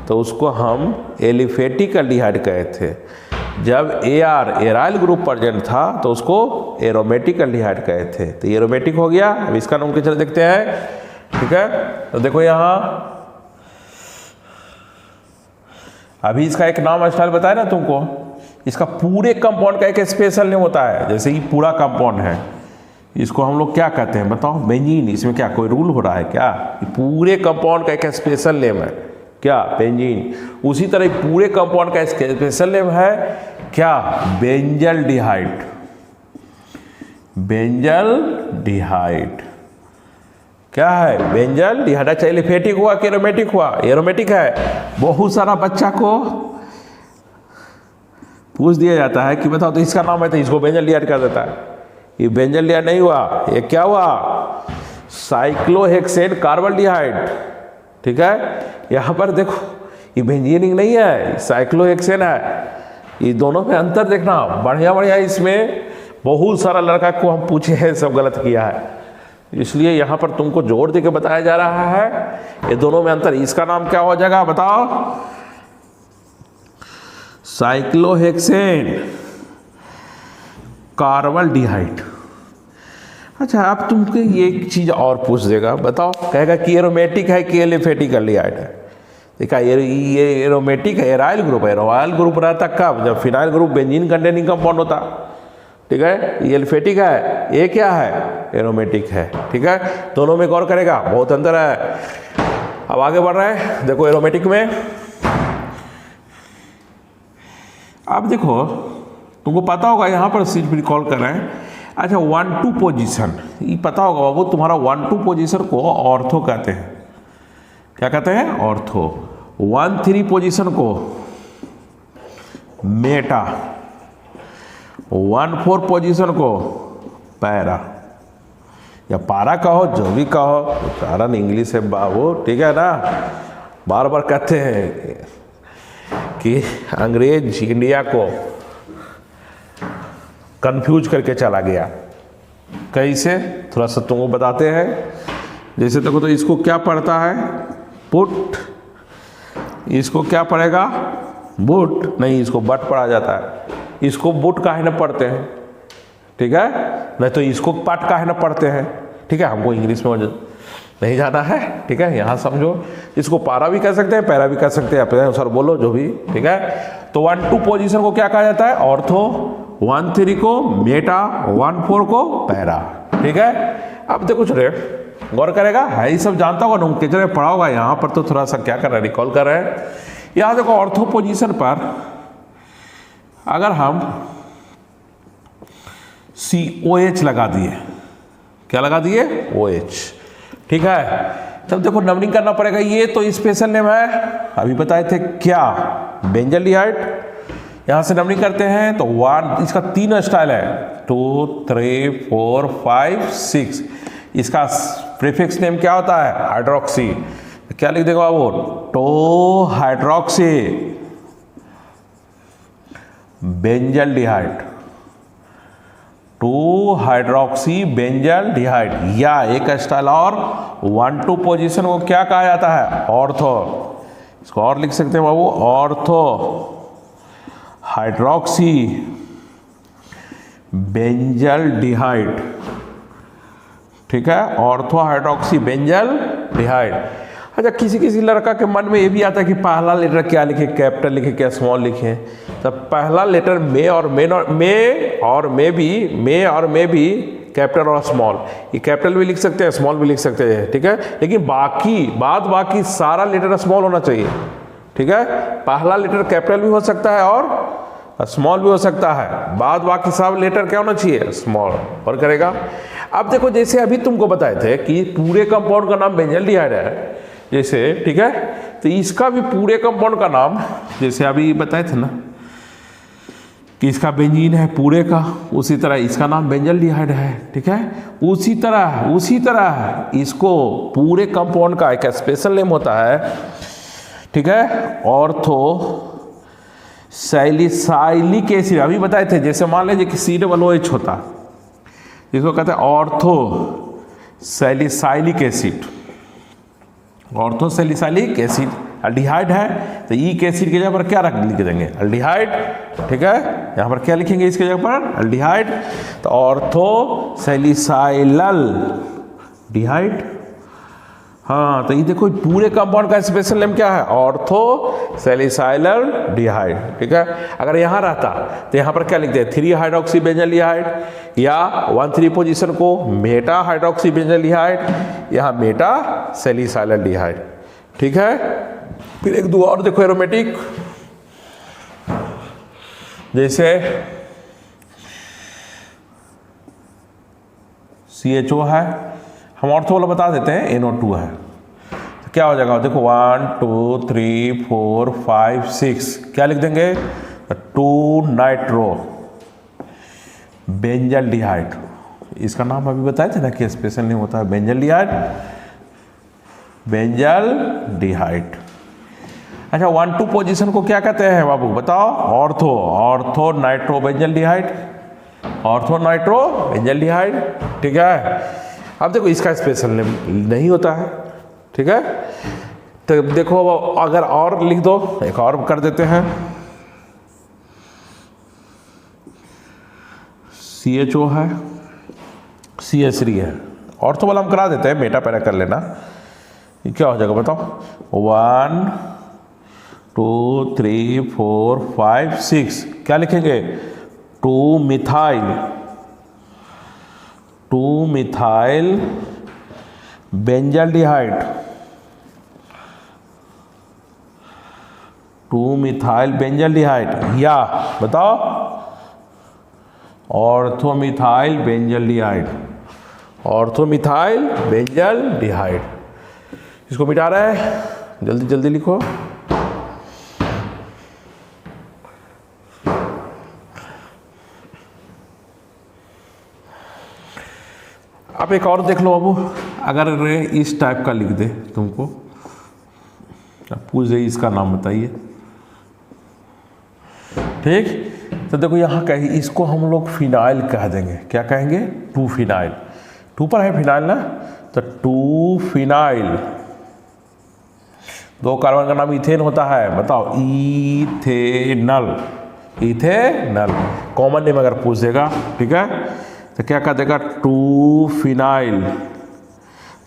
तो उसको हम एलिफेटिक एल्डिहाइड कहे थे, जब एराइल ग्रुप प्रेजेंट था तो उसको एरोमेटिक एल्डिहाइड कहे थे। तो एरोमेटिक हो गया। अब इसका नाम क्या, चल देखते हैं, ठीक है। तो देखो यहां अभी इसका एक नाम स्टाइल बताया ना तुमको, इसका पूरे कंपाउंड का एक स्पेशल नेम होता है। जैसे ये पूरा कंपाउंड है, इसको हम लोग क्या कहते हैं बताओ, बेंजीन। इसमें क्या कोई रूल हो रहा है क्या, ये पूरे कंपाउंड का एक स्पेशल नेम है क्या, बेंजीन। उसी तरह पूरे कंपाउंड का स्पेशल नेम है क्या, बेंजल डिहाइड। बेंजल डिहाइड क्या है, बेंजल डिहाइड। अच्छा, एलिफेटिक हुआ कि एरोमेटिक हुआ, एरोमेटिक है। बहुत सारा बच्चा को पूछ दिया जाता है कि बताओ तो इसका नाम है, तो इसको बेंजल डिहाइड कर देता है। ये बेंजल डिहाइड नहीं हुआ, ये क्या हुआ, साइक्लोहेक्सेन कार्बन डिहाइड, ठीक है। यहां पर देखो ये बेंजीन रिंग नहीं है, साइक्लोहेक्सेन है। ये दोनों में अंतर देखना, बढ़िया इसमें बहुत सारा लड़का को हम पूछे हैं, सब गलत किया है, इसलिए यहां पर तुमको जोर देके बताया जा रहा है ये दोनों में अंतर। इसका नाम क्या हो जाएगा बताओ, साइक्लोहेक्सेन कार्बन डिहाइड। अच्छा, अब तुमको ये एक चीज और पूछ देगा, बताओ, कहेगा कि एरोमेटिक है कि एलिफेटिक एल्डिहाइड है। देखा, ये एरोमेटिक है, एराइल ग्रुप है। एराइल ग्रुप रहता कब, जब phenyl group benzene containing compound होता, ठीक है। ये एलिफेटिक है, ये क्या है, एरोमेटिक है, ठीक है। दोनों में गौर करेगा, बहुत अंतर है। अब आगे बढ़ रहे हैं, देखो एरोमेटिक में अब देखो तुमको पता होगा, यहाँ पर सिर्फ रिकॉल कर रहे हैं। अच्छा, 1-2 पोजीशन, ये पता होगा बाबू, तुम्हारा 1-2 पोजीशन को ऑर्थो कहते हैं। क्या कहते हैं, ऑर्थो। 1-3 पोजीशन को मेटा, 1-4 पोजीशन को पैरा या पारा कहो, जो भी कहो, कारण इंग्लिश है बाबू, ठीक है ना। बार बार कहते हैं कि अंग्रेज इंडिया को कंफ्यूज करके चला गया। कैसे, थोड़ा सा तुमको बताते हैं। जैसे देखो, तो इसको क्या पढ़ता है, पुट, इसको क्या पढ़ेगा, बुट, नहीं इसको बट पढ़ा जाता है। इसको बुट काहे न पढ़ते हैं, ठीक है, नहीं तो इसको पाट काहे न पढ़ते हैं, ठीक है, हमको इंग्लिश में नहीं जाना है, ठीक है। यहाँ समझो, इसको पारा भी कह सकते हैं, पैरा भी कह सकते हैं, अपने अनुसार बोलो जो भी, ठीक है। तो 1-2 पोजीशन को क्या कहा जाता है? ऑर्थो। 1-3 को मेटा, 1-4 को पैरा, ठीक है। अब देखो चले गौर करेगा, है ये सब जानता होगा, नोमेनक्लेचर में पढ़ा होगा, यहाँ पर तो थोड़ा सा क्या कर रहा है, रिकॉल कर रहे हैं। यहाँ देखो ऑर्थो पोजीशन पर अगर हम COH लगा दिए, क्या लगा दिए? OH, ठीक है। तब देखो नंबरिंग करना पड़ेगा, ये तो स्पेशल नेम है, अभी बताए थे क्या? बेंजल्डिहाइड। यहां से नंबरिंग करते हैं तो 1, इसका 3 स्टाइल है, 2, 3, 4, 5, 6। इसका प्रीफिक्स नेम क्या होता है? हाइड्रोक्सी। क्या लिख देगा वो? Two hydroxy benzaldehyde, 2 hydroxy benzaldehyde. या एक स्टाइल और 1-2 पोजीशन को क्या कहा जाता है? ऑर्थो। इसको और लिख सकते हैं बाबू, ऑर्थो हाइड्रोक्सी बेंजल्डिहाइड, ठीक है। Ortho hydroxy benzaldehyde. अच्छा, किसी किसी लड़का के मन में ये भी आता है कि पहला लेटर क्या लिखे, कैपिटल लिखे क्या स्मॉल लिखे। तो पहला लेटर मे और मे भी कैपिटल और स्मॉल, ये कैपिटल भी लिख सकते हैं, स्मॉल भी लिख सकते हैं, ठीक है। लेकिन बाकी सारा लेटर स्मॉल होना चाहिए, ठीक है। पहला लेटर कैपिटल भी हो सकता है और स्मॉल भी हो सकता है, बाकी सब लेटर क्या होना चाहिए? स्मॉल। और करेगा, अब देखो जैसे अभी तुमको बताए थे कि पूरे कंपाउंड का नाम बेंजल्डिहाइड है, जैसे, ठीक है। तो इसका भी पूरे कंपाउंड का नाम, जैसे अभी बताए थे ना कि इसका बेंजीन है पूरे का, उसी तरह इसका नाम बेंजल्डिहाइड है, ठीक है। उसी तरह इसको पूरे कंपाउंड का एक स्पेशल नेम होता है, ठीक है, ऑर्थो सैलिसाइलिक एसिड। अभी बताए थे, जैसे मान लीजिए कि COOH होता, जिसको कहते हैं ortho salicylic acid. Ortho salicylic acid aldehyde है, तो ई के एसिड की जगह पर क्या लिख देंगे? अल्डिहाइड, ठीक है। यहाँ पर क्या लिखेंगे इसके जगह पर? अल्डिहाइड। तो ऑर्थो सैलिसाइलल डिहाइड। हाँ, तो ये देखो पूरे कंपाउंड का स्पेशल नेम क्या है? ऑर्थो सैलिसाइलल डिहाइड, ठीक है। अगर यहाँ रहता तो यहाँ पर क्या लिखते हैं? 3 हाइड्रोक्सी बेंजल्डिहाइड, या 1-3 पोजीशन को मेटा हाइड्रोक्सी बेंजल्डिहाइड, यहाँ मेटा सैलिसाइलल डिहाइड, ठीक है। फिर 1-2 और देखो एरोमेटिक, जैसे CHO है, हम ऑर्थो वाला बता देते हैं, NO2 है, तो क्या हो जाएगा? देखो 1, 2, 3, 4, 5, 6, क्या लिख देंगे? 2 नाइट्रो बेंजल्डिहाइड। इसका नाम अभी बताए थे ना कि स्पेशल नेम होता है बेंजल्डिहाइड, बेंजल्डिहाइड। अच्छा, 1-2 पोजीशन को क्या कहते हैं बाबू? बताओ। Ortho nitro benzaldehyde, ortho nitro benzaldehyde, ठीक है। अब देखो इसका स्पेशल नेम नहीं होता है, ठीक है। तो देखो अगर और लिख दो, एक और कर देते हैं, CHO है, CH3 है, ऑर्थो वाला हम करा देते हैं, मेटा पैरा कर लेना। ये क्या हो जाएगा बताओ? 1, 2, 3, 4, 5, 6, क्या लिखेंगे? 2 मिथाइल बेंजल्डिहाइड, 2 मिथाइल बेंजल्डिहाइड, या बताओ ऑर्थोमिथाइल बेंजल्डिहाइड, ऑर्थोमिथाइल बेंजल्डिहाइड। इसको मिटा रहा है, जल्दी जल्दी लिखो। आप एक और देख लो बाबू, अगर इस टाइप का लिख दे तुमको, पूछ दे इसका नाम बताइए, ठीक। तो देखो यहाँ कहीं इसको हम लोग फिनाइल कह देंगे, क्या कहेंगे? 2 फिनाइल, 2 पर है फिनाइल ना, तो 2 फिनाइल। 2 कार्बन का नाम इथेन होता है, बताओ। इथेनल, इथेनल कॉमन नेम अगर पूछ देगा, ठीक है, तो क्या कह देगा? 2 फिनाइल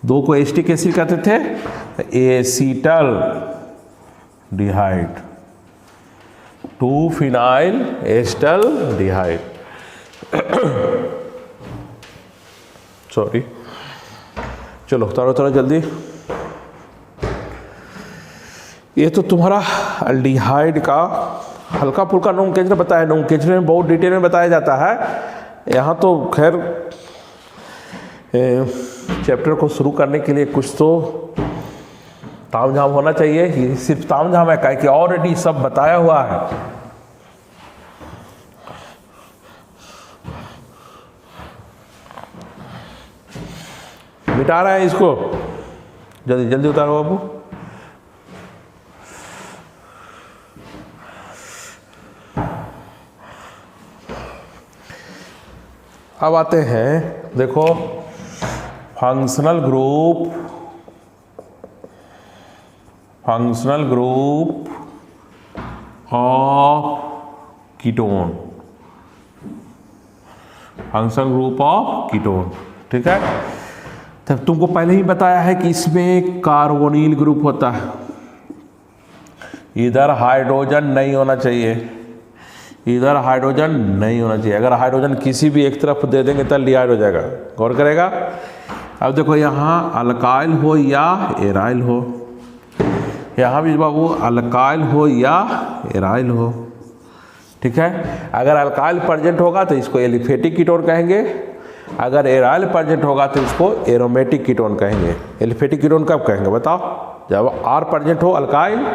दो को एसिटिक एसिड कहते थे एसीटल डिहाइड, 2-फिनाइल एसिटल डिहाइड। सॉरी, चलो उतारो जल्दी। ये तो तुम्हारा अल्डिहाइड का हल्का फुल्का नोमेनक्लेचर बताया। नोमेनक्लेचर में बहुत डिटेल में बताया जाता है। यहाँ तो खैर चैप्टर को शुरू करने के लिए कुछ तो तामझाम होना चाहिए। ये सिर्फ तामझाम है क्या कि ऑलरेडी सब बताया हुआ है। मिटा रहा है इसको, जल्दी जल्दी उतारो बाबू। अब आते हैं, देखो functional group of ketone, functional group of ketone. ठीक है, तब तुमको पहले ही बताया है कि इसमें कार्बोनिल ग्रुप होता है। इधर हाइड्रोजन नहीं होना चाहिए, इधर हाइड्रोजन नहीं होना चाहिए। अगर हाइड्रोजन किसी भी एक तरफ दे देंगे तो डिहाइड हो जाएगा। गौर करेगा। अब देखो यहाँ अल्काइल हो या एराइल हो, यहाँ भी बाबू अल्काइल हो या एराइल हो। ठीक है, अगर अल्काइल प्रेजेंट होगा तो इसको एलिफेटिक कीटोन कहेंगे, अगर एराइल प्रेजेंट होगा तो इसको एरोमेटिक कीटोन कहेंगे। एलिफेटिक कीटोन कब कहेंगे बताओ? जब आर प्रेजेंट हो अल्काइल,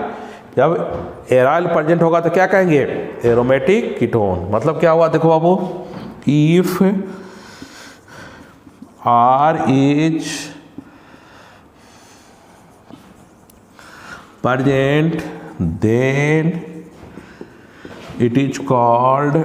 जब एराइल प्रेजेंट होगा तो क्या कहेंगे? Aromatic ketone. मतलब क्या हुआ देखो बाबू, if R is present then it is called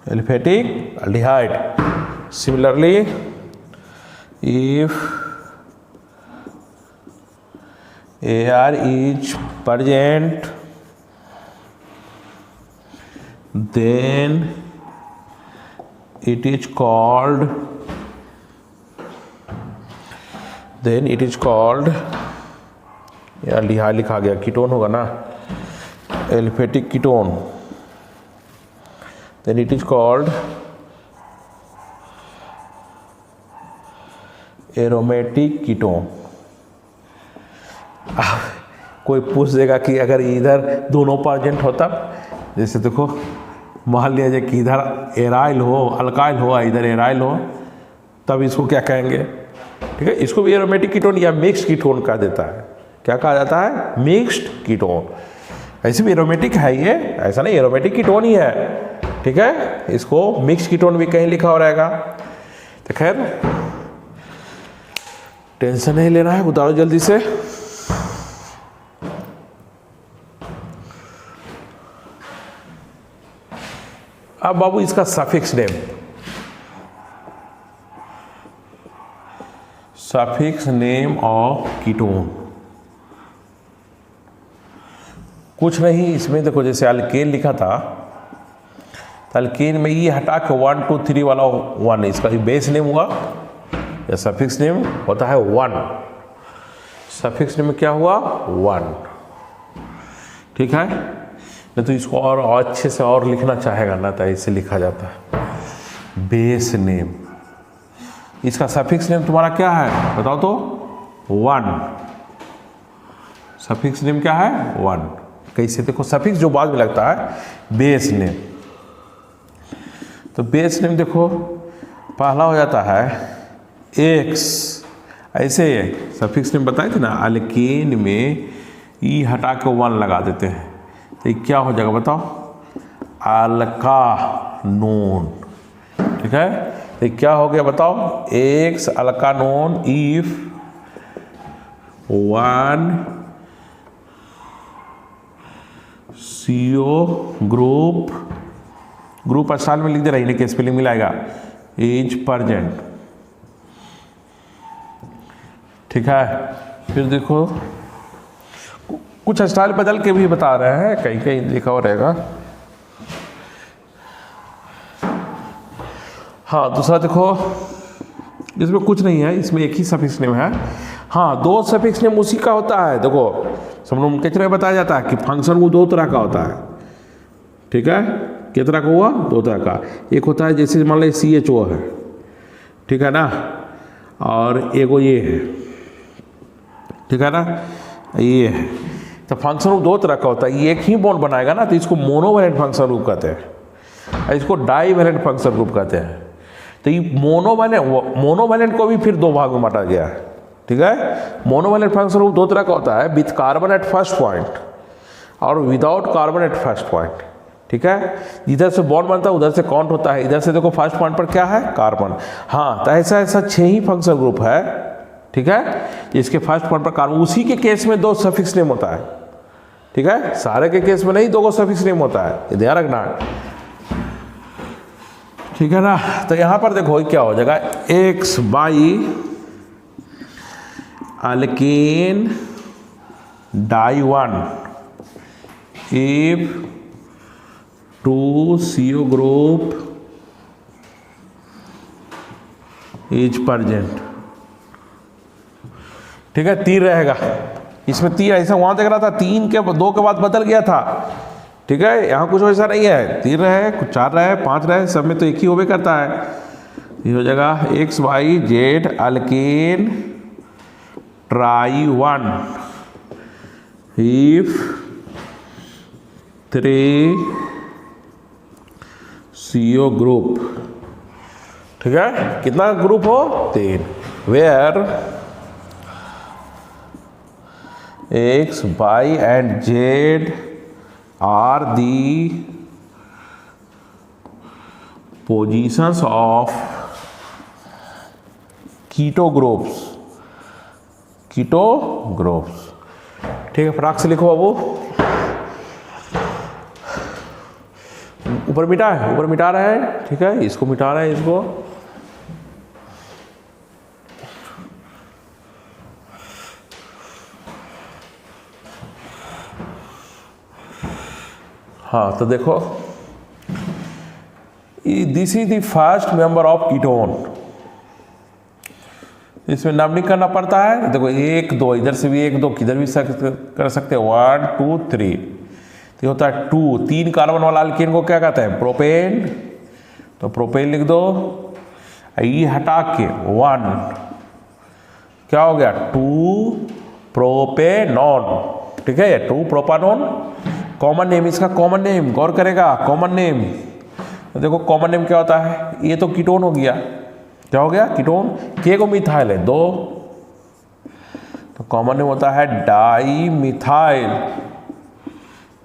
aliphatic aldehyde. Similarly, if AR is present, then it is called यार डिहाइड लिखा गया, कीटोन होगा ना, aliphatic ketone. then it is called aromatic ketone. कोई पूछ देगा कि अगर इधर दोनों प्रेजेंट होता, जैसे देखो मान लिया जाए कि इधर एराइल हो, अल्काइल हो, इधर एराइल हो, तब इसको क्या कहेंगे? ठीक है, इसको भी एरोमेटिक कीटोन या मिक्स्ड कीटोन कहा देता है। क्या कहा जाता है? Mixed ketone. ऐसे भी एरोमेटिक है ये, ऐसा नहीं, एरोमेटिक कीटोन ही है। ठीक है, इसको मिक्स्ड कीटोन भी कहीं लिखा हो रहेगा। तो खैर टेंशन नहीं लेना है, उतारो जल्दी से। अब बाबू इसका सफिक्स नेम ऑफ कीटोन कुछ नहीं, इसमें देखो जैसे अल्केन लिखा था, तो अल्केन में ये हटा के 1 2 3 वाला 1, इसका ही बेस नेम हुआ या सफिक्स नेम होता है 1। सफिक्स नेम में क्या हुआ? 1। ठीक है, नहीं तो इसको और अच्छे से और लिखना चाहेगा ना, तो इसे लिखा जाता है बेस नेम। इसका सफिक्स नेम तुम्हारा क्या है बताओ तो? 1। सफिक्स नेम क्या है? 1। कैसे? देखो सफिक्स जो बाद में लगता है बेस नेम। तो बेस नेम देखो पहला हो जाता है एक्स, ऐसे सफिक्स नेम बताए थे ना, अल्केन में ई हटा के 1 लगा देते हैं, तो ये क्या हो जाएगा बताओ? अल्कानोन। ठीक है, तो क्या हो गया बताओ? एक्स अल्कानोन इफ 1 CO ग्रुप अस्टाल में लिख दे रही है कि स्पेलिंग मिलाएगा, इज प्रेजेंट। ठीक है, फिर देखो कुछ स्टाइल बदल के भी बता रहे हैं, कहीं कहीं लिखा हुआ रहेगा। हाँ, दूसरा देखो, इसमें कुछ नहीं है, इसमें एक ही सफिक्स नेम है। हाँ, दो सफिक्स नेम उसी का होता है। देखो समझो कितने बताया जाता है कि फंक्शन वो दो तरह का होता है, ठीक है। किस तरह का हुआ? दो तरह का। एक होता है जैसे मान लो CHO है, ठीक है ना, और एगो ये है, ठीक है ना, ये है। तो फंक्शन रूप दो तरह का होता है। ये एक ही बॉन्ड बनाएगा ना, तो इसको मोनोवैलेंट फंक्शन रूप कहते हैं, इसको डाईवैलेंट फंक्शन रूप कहते हैं। तो ये मोनोवैलेंट को भी फिर दो भाग में बांटा गया है, ठीक है। मोनोवैलेंट फंक्शन रूप दो तरह का होता है, with carbon at first point और without carbon at first point, ठीक है। इधर से बॉन्ड बनता है, उधर से काउंट होता है, इधर से देखो फर्स्ट पॉइंट पर क्या है? कार्बन। हाँ, तो ऐसा ऐसा 6 ही फंक्शन ग्रुप है, ठीक है। इसके फर्स्ट पॉइंट पर कार्बन, उसी के केस में 2 सफिक्स नेम होता है, ठीक है। सारे के केस में नहीं, 2 सफिक्स नेम होता है, ये ध्यान रखना है, ठीक है ना। तो यहां पर देखो क्या हो जाएगा, x by alkane di 1 if 2 CO group is present, ठीक है। 3 रहेगा इसमें, 3 ऐसा वहां देख रहा था 3 के 2 के बाद बदल गया था, ठीक है। यहाँ कुछ ऐसा नहीं है, 3 रहे, कुछ 4 रहे, 5 रहे, सब में तो एक ही होवे करता है। ये हो जाएगा XYZ alkane tri 1 if 3 CO group, ठीक है। कितना ग्रुप हो? 3। Where X, Y and Z are the positions of keto groups, ठीक है। फटाक से लिखो बाबू, ऊपर मिटा है, ऊपर मिटा रहा है, ठीक है। इसको मिटा रहा है, इसको हाँ, तो देखो this is the first member of ketone. इसमें नंबरिंग करना पड़ता है। देखो 1 2, इधर से भी 1 2, किधर भी कर सकते हैं, 1 2 3। तो होता है 2, 3 कार्बन वाला अल्केन को क्या कहते हैं? प्रोपेन। तो प्रोपेन लिख दो, ये हटा के 1, क्या हो गया? 2 प्रोपेनॉन, ठीक है। 2 प्रोपानॉन कॉमन नेम, इसका कॉमन नेम गौर करेगा, कॉमन नेम। तो देखो कॉमन नेम क्या होता है? ये तो कीटोन हो गया, क्या हो गया? कीटोन। के को मिथाइल है 2, तो कॉमन नेम होता है di methyl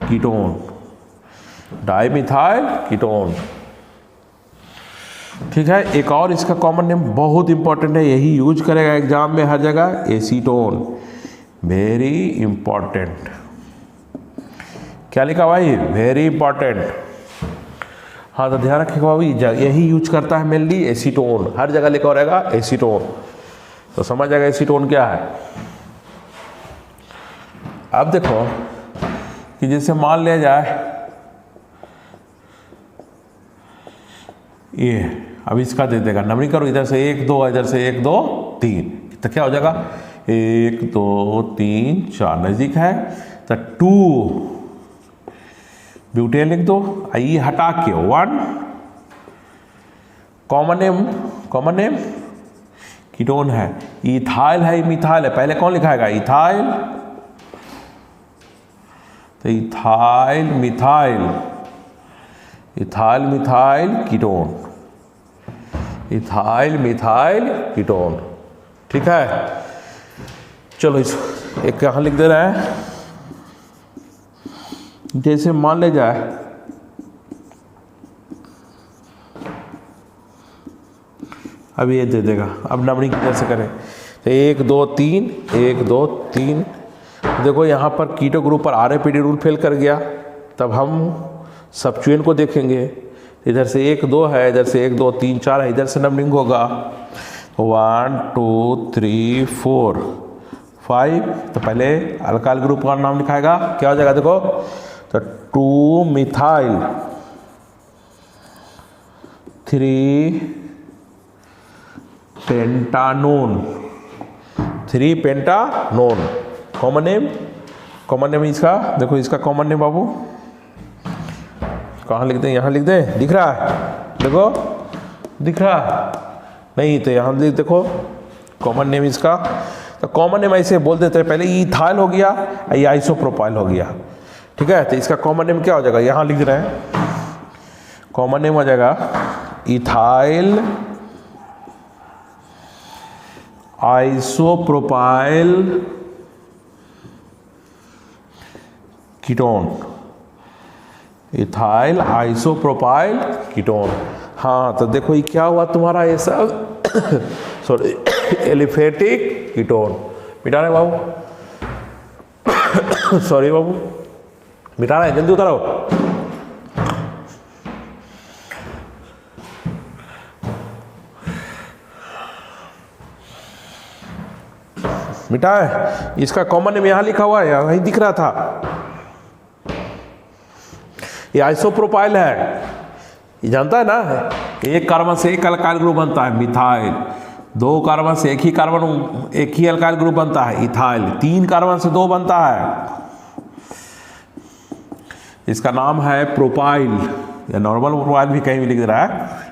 ketone, di methyl ketone, ठीक है। एक और इसका कॉमन नेम बहुत इंपॉर्टेंट है, यही यूज करेगा एग्जाम में हर जगह, एसीटोन, वेरी इंपॉर्टेंट। क्या लिखा भाई? Very important. हाँ, तो ध्यान रखिएगा भाई, यही यूज करता है मेनली, एसीटोन, हर जगह लिखा रहेगा एसीटोन, तो समझ जाएगा एसीटोन क्या है। अब देखो कि जैसे मान लिया जाए ये, अब इसका दे देगा, नंबरिंग करो, इधर से 1 2, इधर से 1 2 3, तो क्या हो जाएगा? 1 2 3 4, नजदीक है, तो 2 ब्यूटेन लिख दो, ये हटा के 1, कॉमन नेम कीटोन है, इथाइल है, मिथाइल है, पहले कौन लिखाएगा? इथाइल, तो ethyl methyl, ethyl methyl ketone, ethyl methyl ketone, ठीक है। चलो इस एक यहाँ लिख दे रहे हैं, जैसे मान ले जाए अब ये दे देगा, अब नंबरिंग कैसे करें? तो 1 2 3, 1 2 3, देखो यहाँ पर कीटो ग्रुप पर RAPD रूल फेल कर गया, तब हम सबचुएन को देखेंगे। इधर से 1 2 है, इधर से 1 2 3 4 है, इधर से नंबरिंग होगा 1 2 3 4 5, तो पहले अल्काइल ग्रुप का नाम लिखाएगा, क्या हो जाएगा देखो, तो 2 methyl 3 pentanone, 3 pentanone. Common name इसका देखो, इसका कॉमन नेम बाबू कहाँ लिख दें, यहाँ लिख दें, दिख रहा है देखो, दिख रहा नहीं तो यहाँ लिख, देखो कॉमन नेम इसका, तो कॉमन नेम ऐसे बोल देते हैं, पहले इथाइल हो गया, ये आइसोप्रोपाइल हो गया, ठीक है। तो इसका कॉमन नेम क्या हो जाएगा, यहाँ लिख रहे हैं, कॉमन नेम हो जाएगा ethyl isopropyl ketone, ethyl isopropyl ketone. हाँ तो देखो ये क्या हुआ तुम्हारा, ये सब सॉरी एलिफेटिक कीटोन। मिटा रहे बाबू सॉरी बाबू, मिटा रहे हैं, जल्दी उतारो। मिटा है, इसका कॉमन नेम यहाँ लिखा हुआ है, यहाँ दिख रहा था, ये आइसोप्रोपाइल है, ये जानता है ना, एक कार्बन से एक अल्काइल ग्रुप बनता है मिथाइल, 2 कार्बन से एक ही अल्काइल ग्रुप बनता है इथाइल, 3 कार्बन से 2 बनता है, इसका नाम है प्रोपाइल, या नॉर्मल प्रोपाइल भी कहीं भी लिख रहा है,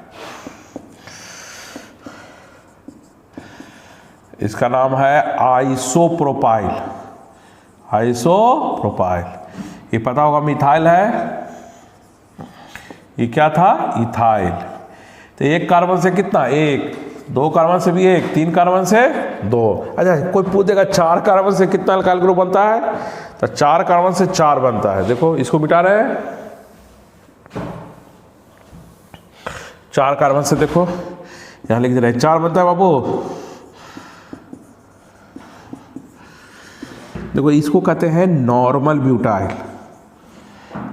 इसका नाम है आइसोप्रोपाइल, आइसोप्रोपाइल। ये पता होगा मिथाइल है, ये क्या था, इथाइल। तो एक कार्बन से कितना, 1, 2 कार्बन से भी 1, 3 कार्बन से 2। अच्छा कोई पूछेगा 4 कार्बन से कितना अल्काइल ग्रुप बनता है, तो 4 कार्बन से 4 बनता है। देखो इसको मिटा रहे हैं, 4 कार्बन से देखो यहाँ लिख दे रहे हैं 4 बनता है बाबू। देखो इसको कहते हैं नॉर्मल ब्यूटाइल,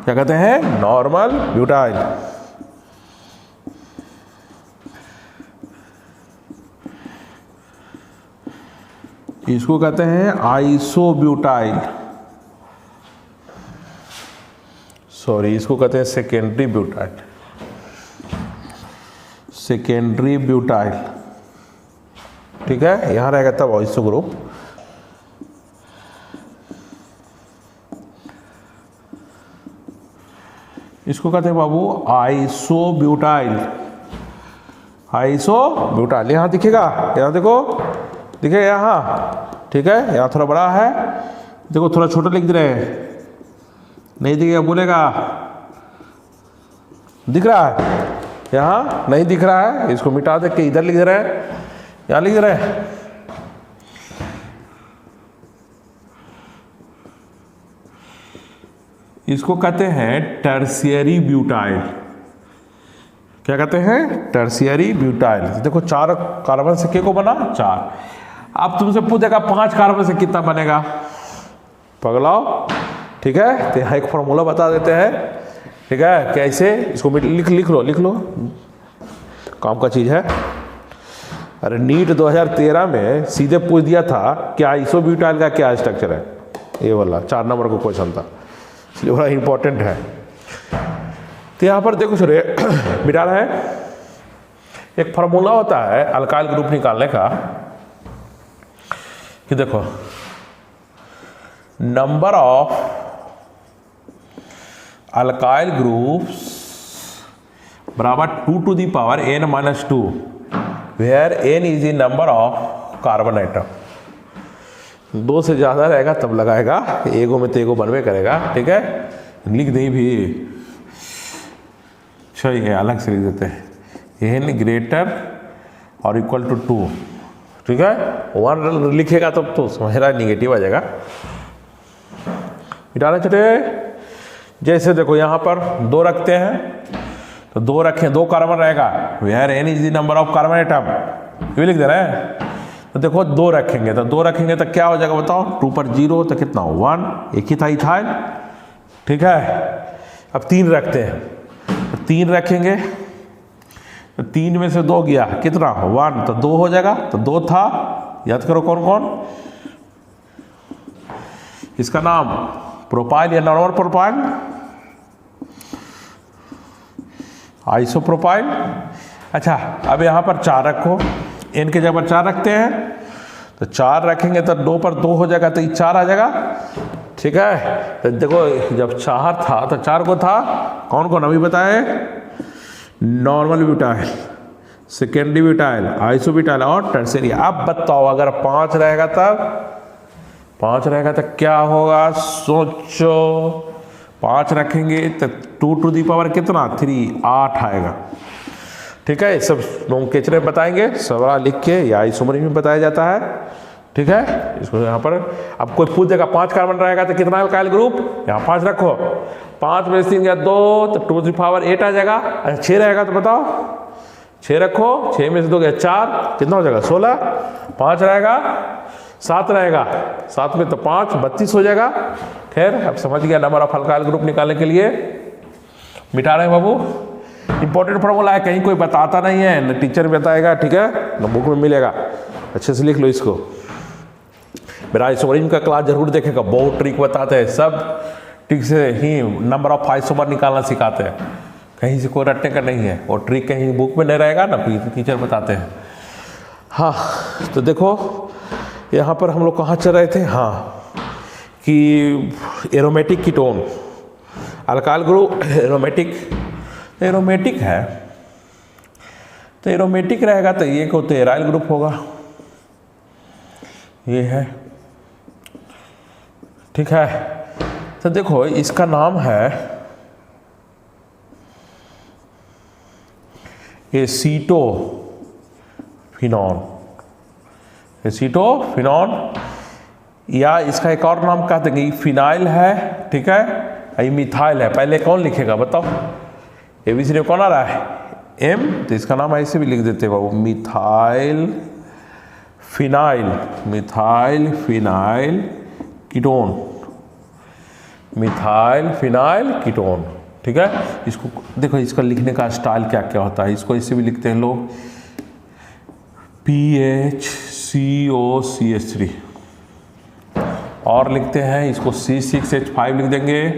क्या कहते हैं, नॉर्मल ब्यूटाइल। इसको कहते हैं आइसोब्यूटाइल, सॉरी इसको कहते हैं सेकेंडरी ब्यूटाइल, सेकेंडरी ब्यूटाइल, ठीक है, यहां रहेगा तब आइसो ग्रुप। इसको कहते हैं बाबू आइसोब्यूटाइल, आइसोब्यूटाइल, यहाँ दिखेगा, यहाँ देखो दिखेगा यहाँ, ठीक है, यहाँ थोड़ा बड़ा है, देखो थोड़ा छोटा लिख दे रहे हैं, नहीं दिखेगा बोलेगा, दिख रहा है, यहाँ नहीं दिख रहा है, इसको मिटा दे के इधर लिख दे रहे हैं, यहाँ लिख दे रहे हैं। इसको कहते हैं टर्शियरी ब्यूटाइल, क्या कहते हैं, टर्शियरी ब्यूटाइल। देखो 4 कार्बन से को बना 4। अब तुमसे पूछेगा 5 कार्बन से कितना बनेगा, पगलाओ, ठीक है। तो यहाँ एक फॉर्मूला बता देते हैं, ठीक है, कैसे, इसको लिख लो, काम का चीज़ है। अरे नीट 2013 में सीधे पूछ दिया था कि आइसोब्यूटाइल का क्या स्ट्रक्चर है, ये वाला 4 नंबर का क्वेश्चन था, इसलिए बड़ा इंपॉर्टेंट है। तो यहाँ पर देखो छोरे मिटा रहा है, एक फार्मूला होता है अल्काइल ग्रुप निकालने का, कि देखो नंबर ऑफ अल्काइल ग्रुप्स बराबर 2 to the power n-2, where n is the number of carbon atom. 2 से ज़्यादा रहेगा तब लगाएगा, एगो में तो एगो बनवे करेगा, ठीक है, लिख दें भी, ये अलग से लिख देते हैं, n ग्रेटर और इक्वल टू 2, ठीक है, 1 लिखेगा तब तो समझना निगेटिव आ जाएगा। मिटाना छोटे, जैसे देखो यहाँ पर 2 रखते हैं, तो 2 रखें, 2 कार्बन रहेगा, where n is the number of carbon atom, ये लिख दे रहे हैं। तो देखो 2 रखेंगे, तो 2 रखेंगे तो क्या हो जाएगा बताओ, 2 पर 0 तो कितना 1, एक ही था इथाइल, ठीक है। अब 3 रखते हैं, तो 3 रखेंगे, तो 3 में से 2 गया कितना 1, तो 2 हो जाएगा, तो 2 था, याद करो कौन कौन, इसका नाम प्रोपाइल या नॉर्मल प्रोपाइल, आइसोप्रोपाइल। अच्छा, अब यहाँ पर 4 रखो, n के जगह पर 4 रखते हैं, तो 4 रखेंगे तो 2 पर 2 हो जाएगा, तो ये 4 आ जाएगा। ठीक है, तो देखो जब 4 था तो 4 को था कौन कौन अभी बताए, normal butyl, secondary butyl, isobutyl और टर्शियरी। अब बताओ अगर 5 रहेगा तब, 5 रहेगा तो क्या होगा, सोचो। 5 रखेंगे तो 2 टू दी पावर कितना, 3, 8 आएगा। ठीक है, सब नोमेनक्लेचर में बताएंगे, सवाल लिख के या आइसोमरी में बताया जाता है। ठीक है, इसको यहाँ पर अब कोई पूछ देगा 5 कार्बन रहेगा तो कितना अल्काइल ग्रुप, यहाँ 5 रखो, 5 में 3 या 2 तो 2 टू दी पावर 8 आ जाएगा। अच्छा 6 रहेगा तो बताओ, 6 रखो, 6 में से 2 गया 4, कितना हो जाएगा 16, 5 रहेगा, 7 रहेगा, 7 में तो 5 32 हो जाएगा। खैर अब समझ गया नंबर ऑफ अल्काइल ग्रुप निकालने के लिए मिटा रहे हैं बाबू। इंपॉर्टेंट फॉर्मूला है, कहीं कोई बताता नहीं है, न टीचर बताएगा, ठीक है, न बुक में मिलेगा, अच्छे से लिख लो इसको। मेरा आइसोमरिज्म का क्लास जरूर देखेगा, बहुत ट्रिक बताते हैं, सब ट्रिक से ही नंबर ऑफ आइसोमर निकालना सिखाते हैं, कहीं से कोई रटने का नहीं है, और ट्रिक कहीं बुक में नहीं रहेगा ना, टीचर बताते हैं। हाँ तो देखो यहाँ पर हम लोग कहाँ चल रहे थे, हाँ कि aromatic ketone, alkyl group aromatic है, तो एरोमेटिक रहेगा तो ये को तो एराइल ग्रुप होगा, ये है। ठीक है, तो देखो इसका नाम है एसीटोफिनॉन, या इसका एक और नाम कहते हैं फिनाइल है। ठीक है, ये मिथाइल है। पहले कौन लिखेगा बताओ, एबीसी में कौन आ रहा है, एम, तो इसका नाम ऐसे भी लिख देते बाबू, methyl phenyl ketone, methyl phenyl ketone. ठीक है, इसको देखो, इसका लिखने का स्टाइल क्या क्या होता है, इसको इससे भी लिखते हैं लोग PHCOCH3, और लिखते हैं इसको C6H5 लिख देंगे।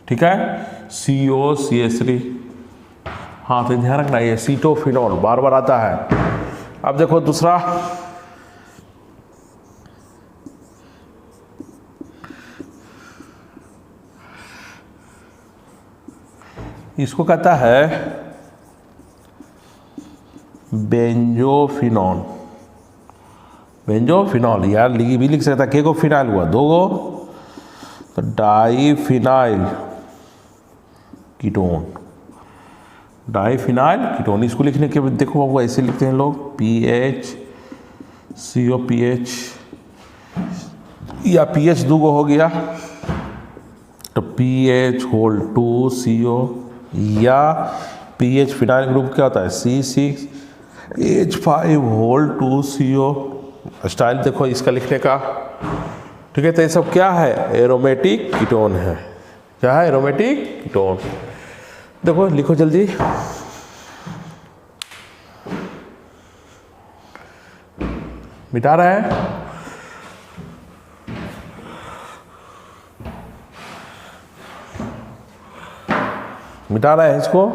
ठीक है, COCH3। हाँ तो ध्यान रखना, ये एसीटोफिनॉल बार बार आता है। अब देखो दूसरा, इसको कहता है बेंजोफिनॉल, यार भी लिख सकता है, के को फिनाइल हुआ 2 गो, तो डाईफिनाइल कीटोन, इसको लिखने के बाद देखो बाबू ऐसे लिखते हैं लोग, PHCOPH, या PH 2 गो हो गया तो PH2CO, या PH फिनाइल ग्रुप क्या होता है, C6H5(2CO). स्टाइल देखो इसका लिखने का। ठीक है, तो ये सब क्या है, एरोमेटिक कीटोन है। क्या है, एरोमेटिक कीटोन। देखो लिखो जल्दी, मिटा रहा है, मिटा रहा है इसको,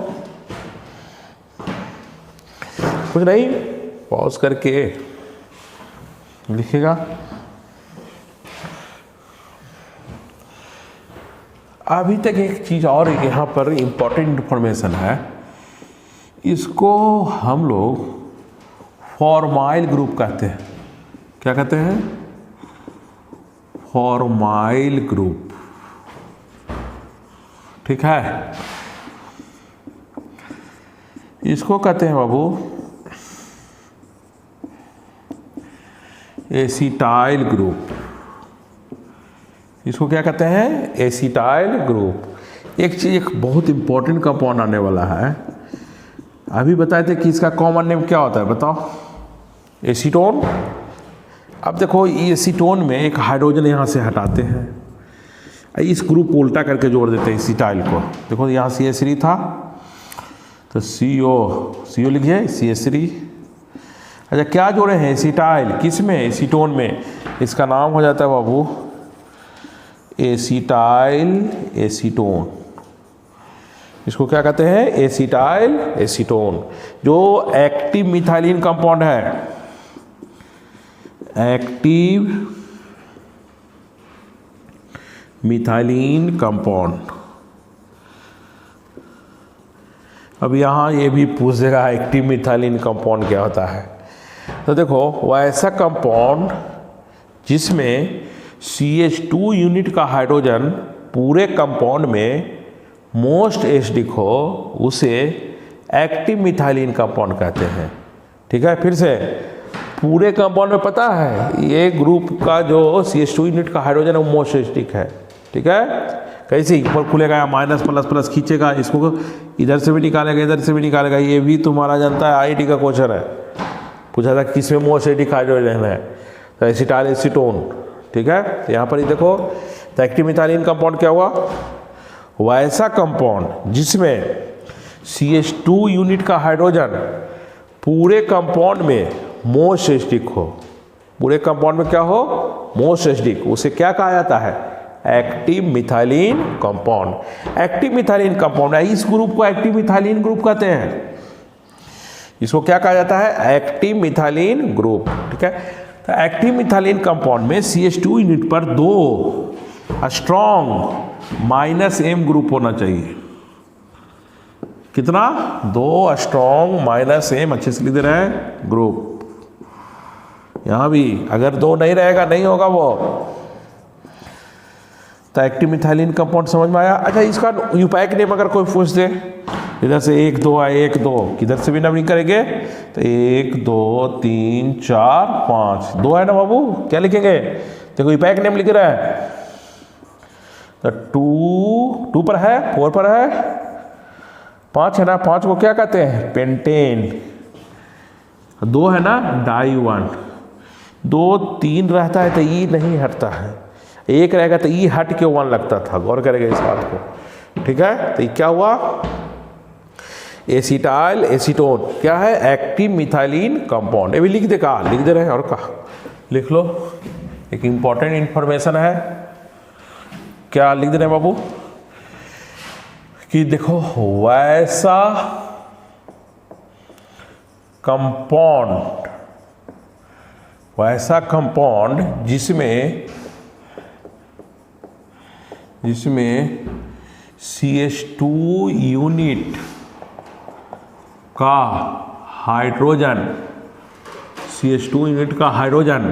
कुछ नहीं, पॉज करके लिखेगा। अभी तक एक चीज़ और यहाँ पर इम्पोर्टेंट इन्फॉर्मेशन है, इसको हम लोग फॉर्माइल ग्रुप कहते हैं। क्या कहते हैं, फॉर्माइल ग्रुप। ठीक है, इसको कहते हैं बाबू एसिटाइल ग्रुप। इसको क्या कहते हैं, एसिटाइल ग्रुप। एक चीज, एक बहुत इंपॉर्टेंट कंपाउंड आने वाला है, अभी बताए थे कि इसका कॉमन नेम क्या होता है, बताओ, एसीटोन। अब देखो एसीटोन में एक हाइड्रोजन यहाँ से हटाते हैं, इस ग्रुप को उल्टा करके जोड़ देते हैं एसिटाइल को। देखो यहाँ CH3 था तो CO लिखिए, CH3। अच्छा क्या जोड़े हैं, एसिटाइल, किस में, एसीटोन में, इसका नाम हो जाता है बाबू एसिटाइल एसीटोन। इसको क्या कहते हैं? Acetyl acetone. जो एक्टिव मिथाइलिन कंपाउंड है, एक्टिव मिथाइलिन कंपाउंड। अब यहाँ ये भी पूछ देगा एक्टिव मिथाइलिन कंपाउंड क्या होता है। तो देखो, वह ऐसा कंपाउंड जिसमें CH2 यूनिट का हाइड्रोजन पूरे कंपाउंड में मोस्ट एसिडिक हो, उसे एक्टिव मिथाइलिन कंपाउंड कहते हैं। ठीक है, फिर से पूरे कंपाउंड में पता है ये ग्रुप का जो CH2 यूनिट का हाइड्रोजन है वो मोस्ट एसिडिक है। ठीक है, कैसे ऊपर खुलेगा, माइनस प्लस प्लस खींचेगा, इसको इधर से भी निकालेगा, इधर से भी निकालेगा। ये भी तुम्हारा जानता है, IIT का क्वेश्चन है, पूछा था किसमें मोस्ट एसिडिक हाइड्रोजन है, तो एसिटाइल एसीटोन। ठीक है, तो यहाँ पर ही देखो, तो एक्टिव मिथाइलिन कंपाउंड क्या हुआ? वैसा कंपाउंड जिसमें CH2 यूनिट का हाइड्रोजन पूरे कंपाउंड में मोस्ट एसिडिक हो। पूरे कंपाउंड में क्या हो? Most acidic. उसे क्या कहा जाता है? Active methylene compound. Active methylene compound है, इस ग्रुप को एक्टिव मिथाइलिन ग्रुप कहते हैं। इसको क्या कहा जाता है? Active methylene group. ठीक है, तो एक्टिव मिथाइलिन कंपाउंड में CH2 यूनिट पर 2 स्ट्रॉन्ग -M ग्रुप होना चाहिए। कितना? 2 स्ट्रॉन्ग -M, अच्छे से लिख दे रहे हैं, ग्रुप। यहां भी अगर 2 नहीं रहेगा नहीं होगा वो। तो एक्टिव मिथाइलिन कंपाउंड समझ में आया। अच्छा, इसका यूपैक नेम अगर कोई पूछ दे, इधर से 1 2 है, 1 2 किधर से भी नंबरिंग करेंगे, तो 1 2 3 4 5 2 है ना बाबू, क्या लिखेंगे? देखो यूपैक नेम लिख रहा है, तो 2 पर है, 4 पर है, 5 है ना, 5 को क्या कहते हैं? पेंटेन। 2 है ना, डाई 2 3 रहता है तो ई नहीं हटता है, 1 रहेगा तो ई हट के 1 लगता था। गौर करेगा इस बात को। ठीक है, तो ये क्या हुआ? एसिटाइल एसीटोन क्या है? Active methylene compound. ये भी लिख दे, कहा लिख दे रहे हैं, और कहा लिख लो, एक इंपॉर्टेंट इंफॉर्मेशन है। क्या लिख दे रहे हैं बाबू? कि देखो, वैसा कंपाउंड, वैसा कंपाउंड जिसमें CH2 यूनिट का हाइड्रोजन, CH2 यूनिट का हाइड्रोजन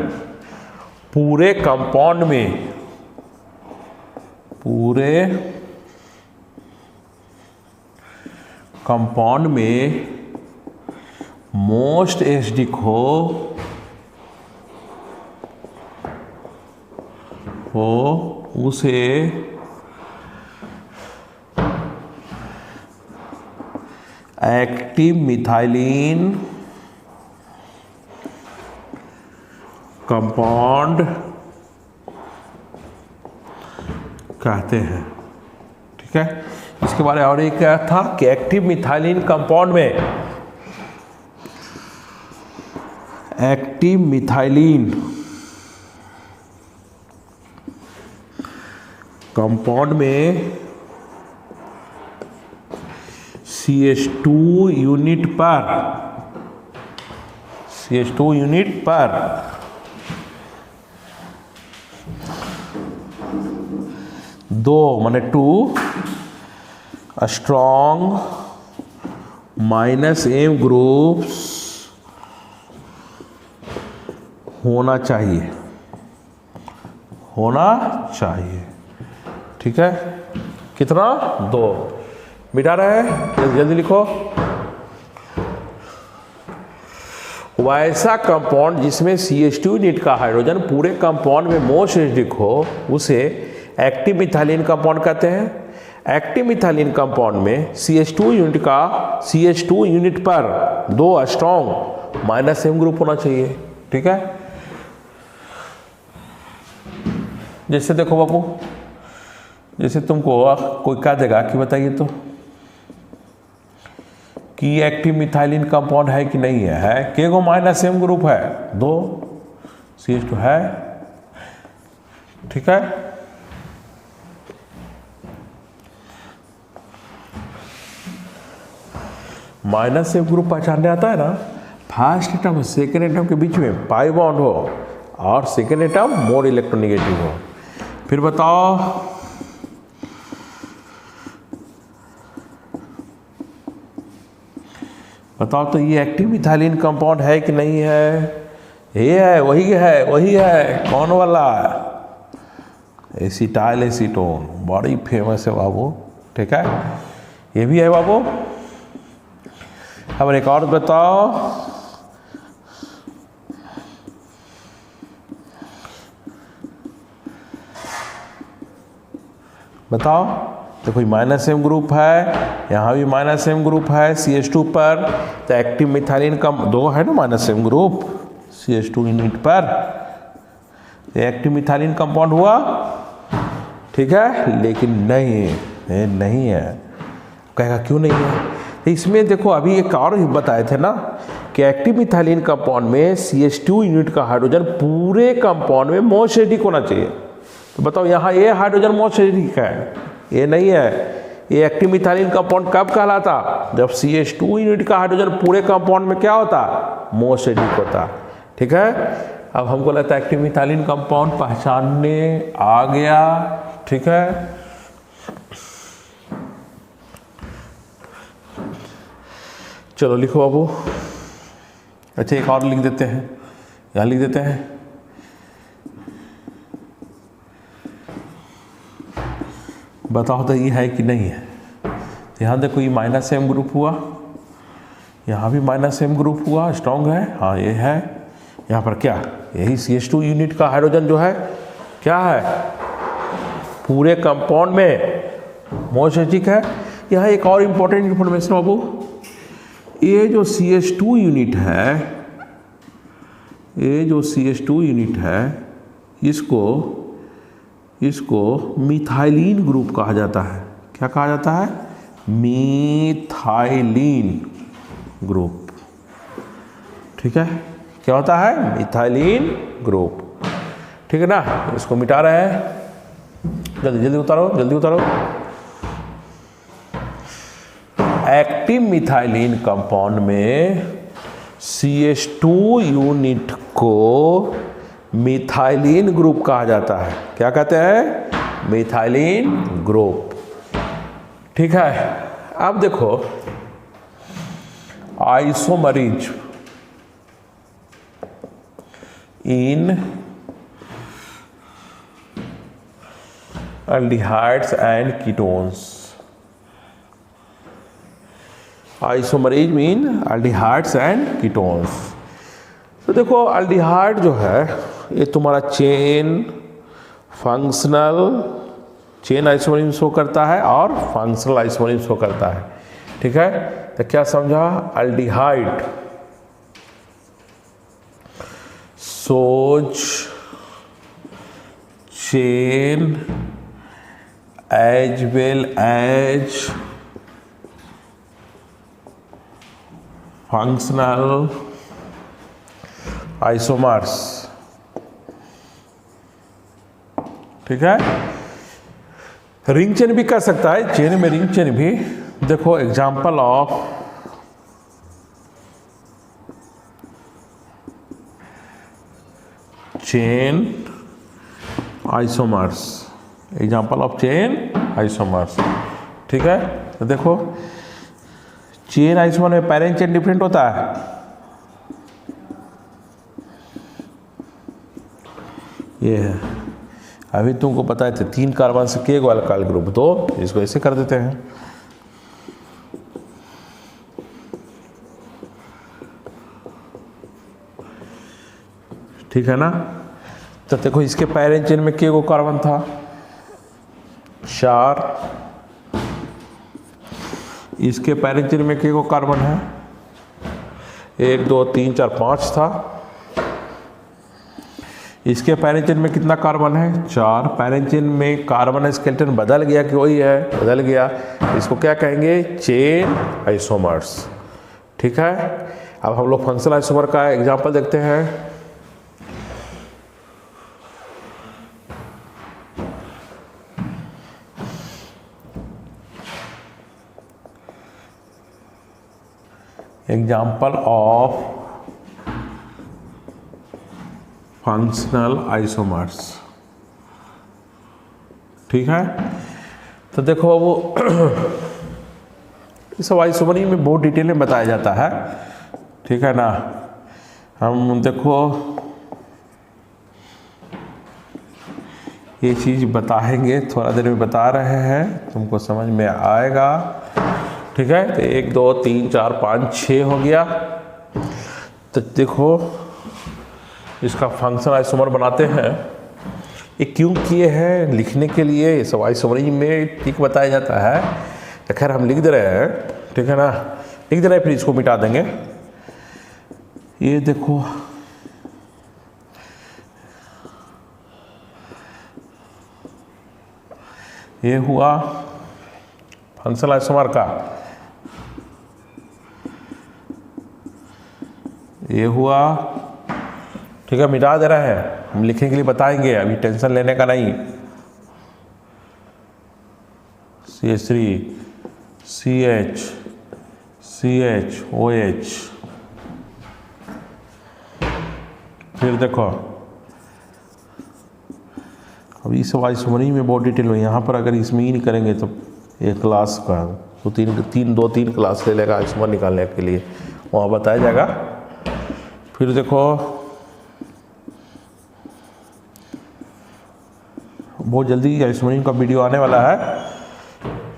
पूरे कंपाउंड में मोस्ट एसिडिक हो उसे एक्टिव मिथाइलिन कंपाउंड कहते हैं। ठीक है, इसके बारे में और एक क्या था कि एक्टिव मिथाइलिन कंपाउंड में, एक्टिव मिथाइलिन कंपाउंड में CH2 यूनिट पर 2 माने 2 स्ट्रॉन्ग -M ग्रुप्स होना चाहिए। ठीक है, कितना? 2 मिटा रहे हैं, जल्दी लिखो। वैसा कंपाउंड जिसमें CH2 यूनिट का हाइड्रोजन पूरे कंपाउंड में मोस्ट एसिडिक हो उसे एक्टिव मिथाइलिन कंपाउंड कहते हैं। एक्टिव मिथाइलिन कंपाउंड में CH2 यूनिट पर 2 स्ट्रॉन्ग -M ग्रुप होना चाहिए। ठीक है, जैसे देखो बाबू, जैसे तुमको कोई कह देगा कि बताइए तो कि एक्टिव मिथाइलिन कंपाउंड है कि नहीं है, के गो -M ग्रुप है? 2 CH2 है। ठीक है, माइनस सेम ग्रुप पहचानने आता है ना, फर्स्ट एटम और सेकेंड एटम के बीच में पाई बॉन्ड हो और सेकेंड एटम मोर इलेक्ट्रोनेगेटिव हो। फिर बताओ तो ये एक्टिव मिथाइलिन कंपाउंड है कि नहीं है? ये है, वही है। कौन वाला? एसिटाइल एसीटोन, बड़ी फेमस है बाबू। ठीक है, ये भी है बाबू। अब एक और बताओ तो कोई माइनस सेम ग्रुप है, यहाँ भी माइनस सेम ग्रुप है CH2 पर, तो एक्टिव मिथाइलिन का दो है ना minus same group CH2 unit पर, एक्टिव मिथाइलिन कंपाउंड हुआ। ठीक है, लेकिन नहीं है। कहेगा क्यों नहीं है? इसमें देखो अभी एक और बताए थे ना कि एक्टिव मिथाइलिन कंपाउंड में CH2 यूनिट का हाइड्रोजन पूरे कंपाउंड में मोस्ट एसिडिक होना चाहिए। तो बताओ यहाँ ये हाइड्रोजन मोस्ट एसिडिक है, ये नहीं है। ये एक्टिव मिथाइलिन कंपाउंड कब कहलाता? जब CH2 यूनिट का हाइड्रोजन पूरे कंपाउंड में क्या होता? मोस्ट एसिडिक होता। ठीक है, अब हमको लगता है एक्टिव मिथाइलिन कंपाउंड पहचानने आ गया। ठीक है, चलो लिखो बाबू। अच्छा एक और लिख देते हैं, यहाँ लिख देते हैं। बताओ तो ये है कि नहीं है? यहाँ देखो ये माइनस सेम ग्रुप हुआ, यहाँ भी माइनस सेम ग्रुप हुआ, स्ट्रॉन्ग है। हाँ ये है। यहाँ पर क्या, यही CH2 यूनिट का हाइड्रोजन जो है क्या है? पूरे कंपाउंड में मोस्ट एसिडिक है। यहाँ एक और इम्पोर्टेंट इन्फॉर्मेशन बाबू, ये जो CH2 यूनिट है, ये जो CH2 यूनिट है, इसको मिथाइलिन ग्रुप कहा जाता है। क्या कहा जाता है? Methylene group. ठीक है, क्या होता है? Methylene group. ठीक है ना, इसको मिटा रहे हैं। जल्दी उतारो। एक्टिव मिथाइलिन कंपाउंड में CH2 यूनिट को मिथाइलिन ग्रुप कहा जाता है। क्या कहते हैं? Methylene group. ठीक है, अब देखो आइसोमरिज इन aldehydes and ketones। Isomerase mean aldehydes and ketones। तो देखो अल्डिहाइड जो है ये तुम्हारा चेन आइसोमरेज शो करता है और फंक्शनल आइसोमरेज शो करता है। ठीक है, तो क्या समझा? अल्डिहाइड सोज chain as well as functional isomers। ठीक है, रिंग चेन भी कर सकता है, चेन में रिंग चेन भी। देखो example of chain isomers, example of chain isomers. ठीक है, तो देखो चेन आइसोमर में पैरेंट चेन डिफरेंट होता है। ये है, अभी तुमको पता है 3 कार्बन से के अल्काइल ग्रुप 2, इसको ऐसे कर देते हैं। ठीक है ना, तो देखो इसके पैरेंट चेन में के कार्बन था 4, इसके पैरेंट चेन में के कार्बन है 1 2 3 4 5 था। इसके पैरेंट चेन में कितना कार्बन है? 4। पैरेंट चेन में कार्बन स्केलेटन बदल गया कि वही है? बदल गया। इसको क्या कहेंगे? Chain isomers. ठीक है, अब हम लोग फंक्शनल आइसोमर का एग्जांपल देखते हैं। Example of functional isomers. ठीक है, तो देखो वो इस सब आइसोमरी में बहुत डिटेल में बताया जाता है। ठीक है ना, हम देखो ये चीज़ बताएंगे, थोड़ा देर में बता रहे हैं, तुमको समझ में आएगा। ठीक है, तो 1 2 3 4 5 6 हो गया। तो देखो इसका फंक्शन आइसोमर बनाते हैं, ये क्यों किए हैं, लिखने के लिए। ये सब आइसोमरी में ठीक बताया जाता है। तो खैर हम लिख दे रहे हैं, ठीक है ना, लिख दे रहे हैं, फिर इसको मिटा देंगे। ये देखो ये हुआ फंक्शनल आइसोमर का, ये हुआ। ठीक है, मिटा दे रहे हैं, हम लिखने के लिए बताएंगे, अभी टेंशन लेने का नहीं। CH3 CH CH OH। फिर देखो अब इस आइसोमरी में बहुत डिटेल हुई। यहाँ पर अगर इसमें ही नहीं करेंगे तो एक क्लास का तो तीन क्लास ले लेगा आइसोमर निकालने के लिए, वहाँ बताया जाएगा। फिर देखो बहुत जल्दी आइसोमरी का वीडियो आने वाला है।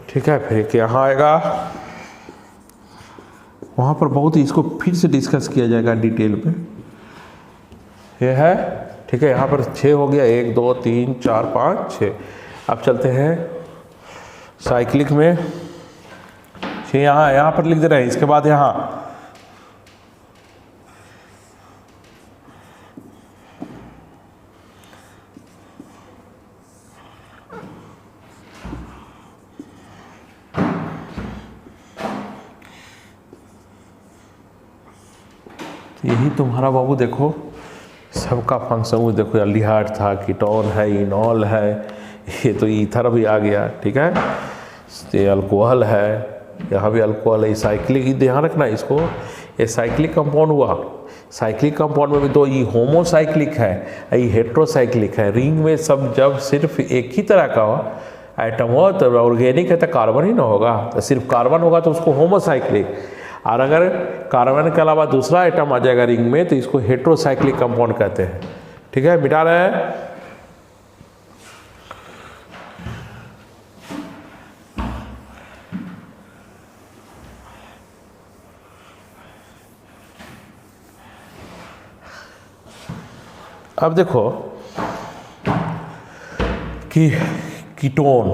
ठीक है, फिर एक यहाँ आएगा, वहाँ पर बहुत ही इसको फिर से डिस्कस किया जाएगा डिटेल में। ये है, ठीक है, यहाँ पर 6 हो गया, 1 2 3 4 5 6। अब चलते हैं साइक्लिक में। 6 यहाँ पर लिख दे रहे हैं, इसके बाद यहाँ यही तुम्हारा बाबू देखो सबका फंक्शन। वो देखो एल्डिहाइड था, कीटोन है, इनॉल है, ये तो ईथर भी आ गया। ठीक है, ये अल्कोहल है, यहाँ भी अल्कोहल है। साइक्लिक ध्यान रखना इसको, ये साइक्लिक कंपाउंड हुआ। साइक्लिक कंपाउंड में भी तो ये होमोसाइक्लिक है, ये हेट्रोसाइक्लिक है। रिंग में सब जब सिर्फ एक ही तरह का आइटम हो तो ऑर्गेनिक है तो कार्बन ही ना होगा, तो सिर्फ कार्बन होगा तो उसको होमोसाइक्लिक। और अगर कार्बन के अलावा दूसरा आइटम आ जाएगा रिंग में तो इसको हेट्रोसाइक्लिक कंपाउंड कहते हैं। ठीक है, मिटा रहे हैं। अब देखो कि कीटोन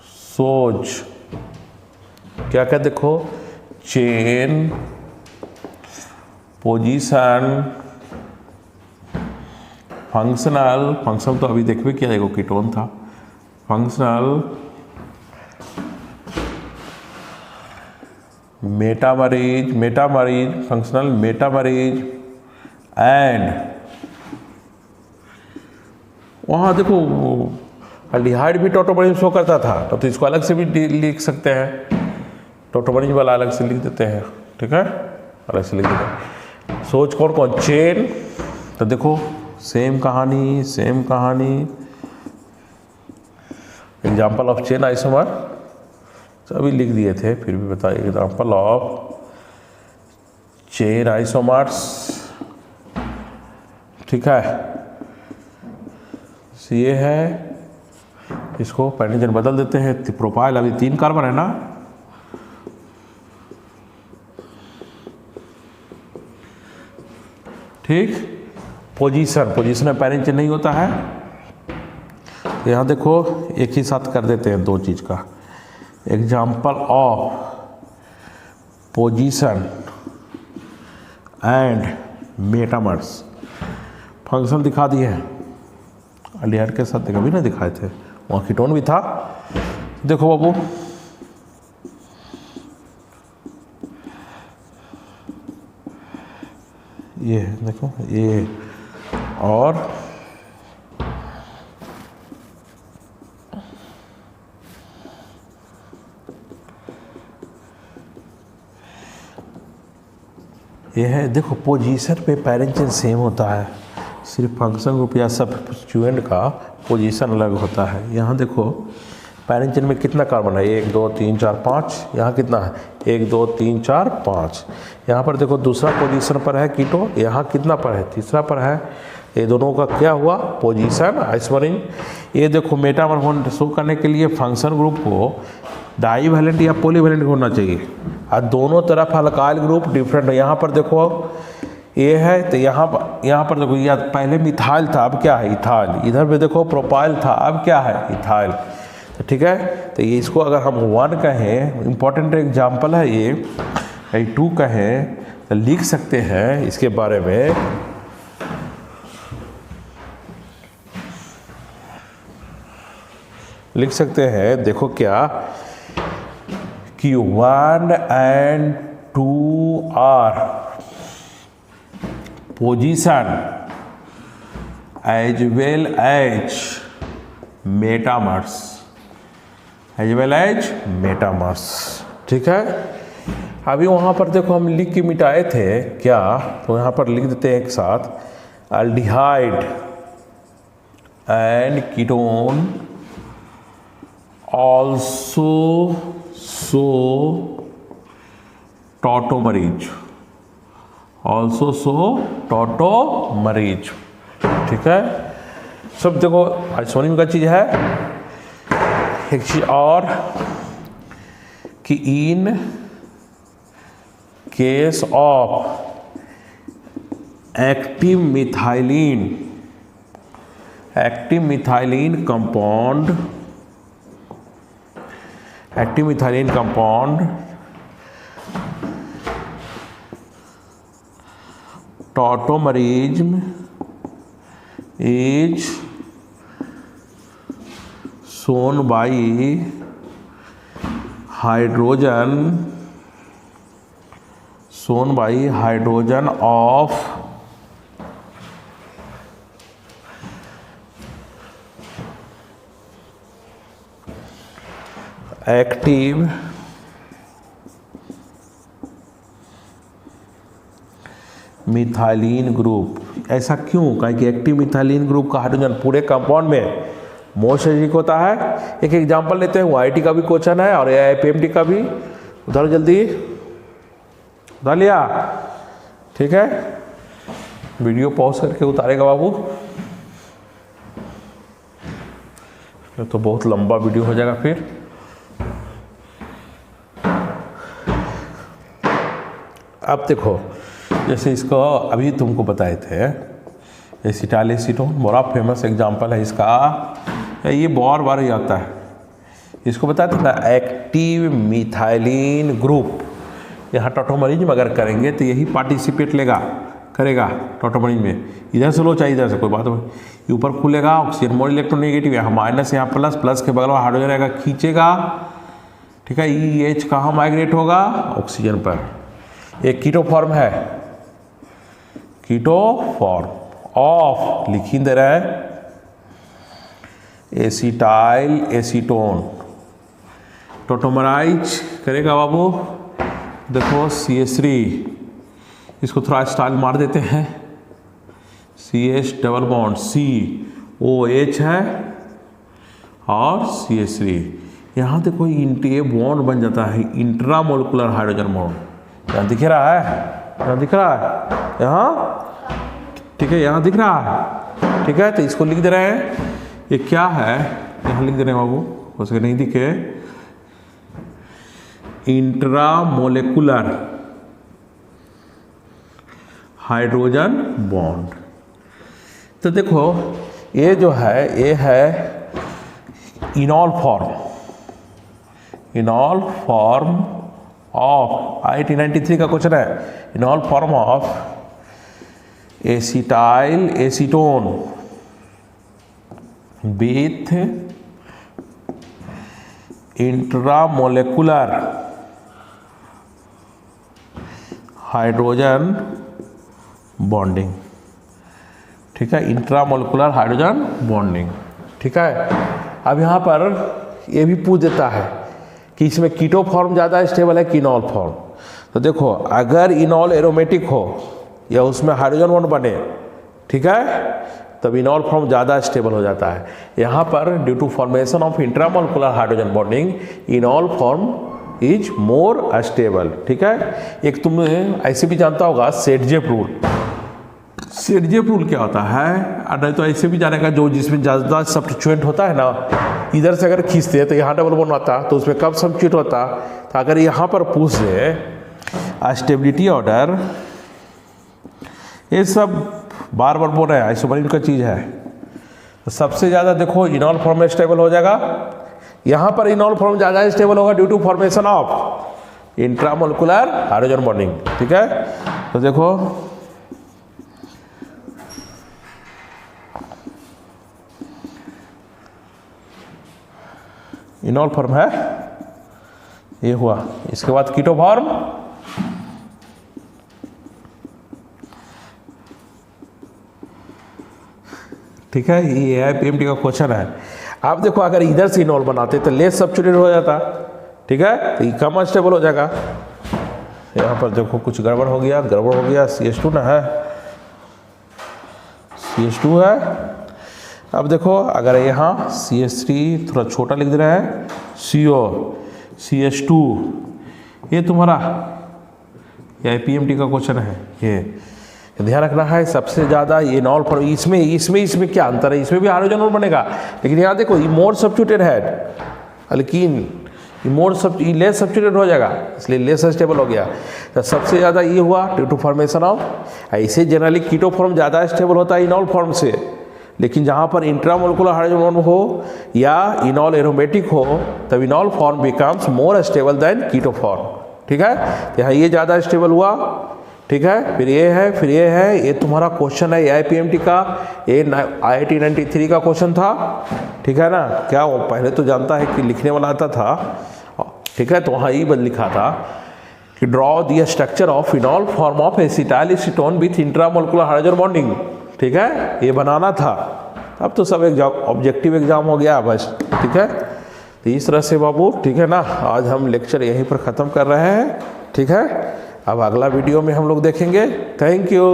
सोच क्या क्या, देखो चेन, पोजीशन, फंक्शनल तो अभी देखबे किया, देखो कीटोन था। फंक्शनल, मेटामरीज, फंक्शनल मेटामरीज एंड वहाँ देखो एल्डिहाइड भी टोटोमरीज शो करता था, तो इसको अलग से भी लिख सकते हैं, टोटोमरीज वाला अलग से लिख देते हैं। ठीक है, अलग से लिख देते हैं। सोच कौन चेन, तो देखो सेम कहानी। एग्जाम्पल ऑफ चेन आइसोमर तो अभी लिख दिए थे, फिर भी बताइए। Example of chain isomers. ठीक है, ये है, इसको पैनिजन बदल देते हैं। प्रोपाइल अभी 3 कार्बन है ना, ठीक। पोजीशन में पैनिजन नहीं होता है, यहाँ देखो एक ही साथ कर देते हैं 2 चीज का। Example of position and metamers. Function दिखा दिए हैं, एल्डिहाइड के साथ कभी ना दिखाए थे, वहाँ कीटोन भी था। देखो बाबू ये देखो ये, और ये है, देखो पोजीशन पे पेरेंट चेन सेम होता है, सिर्फ फंक्शन ग्रुप या सब्स्टिट्यूएंट का पोजीशन अलग होता है। यहाँ देखो पेरेंट चेन में कितना कार्बन है, 1 2 3 4 5, यहाँ कितना है 1 2 3 4 5। यहाँ पर देखो दूसरा पोजीशन पर है कीटो, यहाँ कितना पर है, तीसरा पर है। ये दोनों का क्या हुआ, पोजीशन आइसोमरिन। ये देखो मेटामर बॉन्ड शो करने के लिए फंक्शन ग्रुप को डाईवैलेंट या पॉलीवैलेंट होना चाहिए, और दोनों तरफ अल्काइल ग्रुप डिफरेंट है। यहाँ पर देखो ये है, तो यहाँ पर देखो यह पहले मिथाइल था, अब क्या है इथाइल। इधर पे देखो प्रोपाइल था, अब क्या है इथाइल। तो ठीक है, तो ये इसको अगर हम 1 कहें, इम्पॉर्टेंट एग्जाम्पल है ये 2 कहें तो लिख सकते हैं इसके बारे में। लिख सकते हैं, देखो क्या कि 1 and 2 are position as well as metamers, ठीक है। अभी वहाँ पर देखो हम लिख के मिटाए थे क्या, तो यहाँ पर लिख देते हैं एक साथ, aldehyde and ketone also show tautomerism, ठीक है। सब देखो आइसोनिम का चीज़ है। एक चीज़ और कि in case of active methylene compound tautomerism is shown by hydrogen of active methylene group. ऐसा क्यों, कहें कि एक्टिव मिथाइलिन ग्रुप का हाइड्रोजन पूरे कंपाउंड में मोस्ट एसिडिक होता है। एक एग्जांपल लेते हैं, वाईटी का भी क्वेश्चन है और एपीएमटी का भी। उधर जल्दी उधर लिया, ठीक है। वीडियो पॉज करके उतारेगा बाबू, तो बहुत लंबा वीडियो हो जाएगा फिर। अब देखो, जैसे इसको अभी तुमको बताए थे, एसिटाइल एसीटोन बड़ा फेमस एग्जांपल है इसका, ये बार ही आता है। इसको बताया था ना, एक्टिव मिथाइलिन ग्रुप। यहाँ टॉटोमरिज्म अगर करेंगे तो यही पार्टिसिपेट करेगा टॉटोमरिज्म में। इधर से लो चाहे इधर से, कोई बात नहीं। ऊपर खुलेगा, ऑक्सीजन मोर इलेक्ट्रोनेगेटिव, यहाँ माइनस, यहाँ प्लस के बगल में हाइड्रोजन रहेगा, खींचेगा, ठीक है। EH कहाँ माइग्रेट होगा, ऑक्सीजन पर। एक कीटो फॉर्म है, कीटो फॉर्म ऑफ, लिख ही दे रहा है, एसिटाइल एसीटोन। टोटोमराइज करेगा बाबू, देखो CH3, इसको थोड़ा स्टाइल मार देते हैं, CH डबल बॉन्ड, COH है और CH3। यहाँ देखो इंटे बॉन्ड बन जाता है, इंट्रामोलिकुलर हाइड्रोजन बॉन्ड। यहाँ दिख रहा है, यहाँ दिख रहा है, यहाँ, ठीक है, यहाँ दिख रहा है, ठीक है। तो इसको लिख दे रहे हैं, ये क्या है, यहाँ लिख दे रहे हैं बाबू, उसके नहीं दिखे, इंट्रामोलिकुलर हाइड्रोजन बॉन्ड। तो देखो ये जो है, ये है इनॉल फॉर्म ऑफ, IIT 93 का क्वेश्चन है, इनॉल form of acetyl acetone with intramolecular hydrogen bonding, ठीक है, इंट्रामोलिकुलर हाइड्रोजन बॉन्डिंग, ठीक है। अब यहाँ पर ये भी पूछ देता है कि इसमें कीटो फॉर्म ज़्यादा स्टेबल है कि इनॉल फॉर्म। तो देखो अगर इनॉल एरोमेटिक हो या उसमें हाइड्रोजन बॉन्ड बने, ठीक है, तब इनॉल फॉर्म ज़्यादा स्टेबल हो जाता है। यहाँ पर due to formation of intramolecular hydrogen bonding enol form is more stable, ठीक है। एक तुम ऐसे भी जानता होगा सेटजेप रूल। सेटजेप रूल क्या होता है, नहीं तो ऐसे भी जानेगा जो जिसमें ज़्यादा सब्स्टिट्यूएंट होता है ना, इधर से अगर खींचते हैं तो यहाँ डबल बॉन्ड आता तो उसमें कब सब्स्टिट्यूट होता, तो अगर यहाँ पर पूछ दे स्टेबिलिटी ऑर्डर, ये सब बार बार बोल रहे हैं आइसोमरीन का चीज़ है, तो सबसे ज़्यादा देखो इनॉल फॉर्म में स्टेबल हो जाएगा। यहाँ पर इनॉल फॉर्म ज़्यादा स्टेबल होगा due to formation of intramolecular hydrogen bonding, ठीक है। तो देखो इनॉल फॉर्म है, ये हुआ। इसके बाद कीटो फॉर्म, ठीक है, ये AIPMT का क्वेश्चन है। आप देखो अगर इधर से इनॉल बनाते तो लेस सब्स्टिट्यूट हो जाता, ठीक है, तो ये कम स्टेबल हो जाएगा। यहाँ पर देखो कुछ गड़बड़ हो गया, CH2 ना है, CH2 है। अब देखो अगर यहाँ CH3 थोड़ा छोटा लिख दे रहा है, CO CH2, ये तुम्हारा AIPMT का क्वेश्चन है। ये ध्यान रखना है, सबसे ज़्यादा इनॉल फॉर्म इसमें क्या अंतर है, इसमें भी हाइड्रोजन बॉन्ड बनेगा, लेकिन यहाँ देखो ये मोर सब्स्टिट्यूटेड है, लेकिन ये लेस सब्स्टिट्यूटेड हो जाएगा, इसलिए लेस स्टेबल हो गया। तो सबसे ज़्यादा ये हुआ ड्यू टू फॉर्मेशन ऑफ, ऐसे जनरली कीटो फॉर्म ज़्यादा स्टेबल होता है इनॉल फॉर्म से, लेकिन जहाँ पर इंट्रामोलिकुलर हाइड्रोजन बॉन्ड हो या इनॉल एरोमेटिक हो तब enol form becomes more stable than keto form, ठीक है। यहाँ ये ज़्यादा स्टेबल हुआ, ठीक है। फिर ये है, ये तुम्हारा क्वेश्चन है AIPMT का, ये IIT 93 का क्वेश्चन था, ठीक है ना। क्या वो पहले तो जानता है कि लिखने वाला आता था, ठीक है, तो वहाँ ये बस लिखा था कि draw the structure of इनॉल form of acetyl acetone with intramolecular hydrogen bonding, ठीक है, ये बनाना था। अब तो सब एग्जाम ऑब्जेक्टिव एग्जाम हो गया बस, ठीक है। तो इस तरह से बाबू, ठीक है ना, आज हम लेक्चर यहीं पर ख़त्म कर रहे हैं, ठीक है। अब अगला वीडियो में हम लोग देखेंगे। Thank you.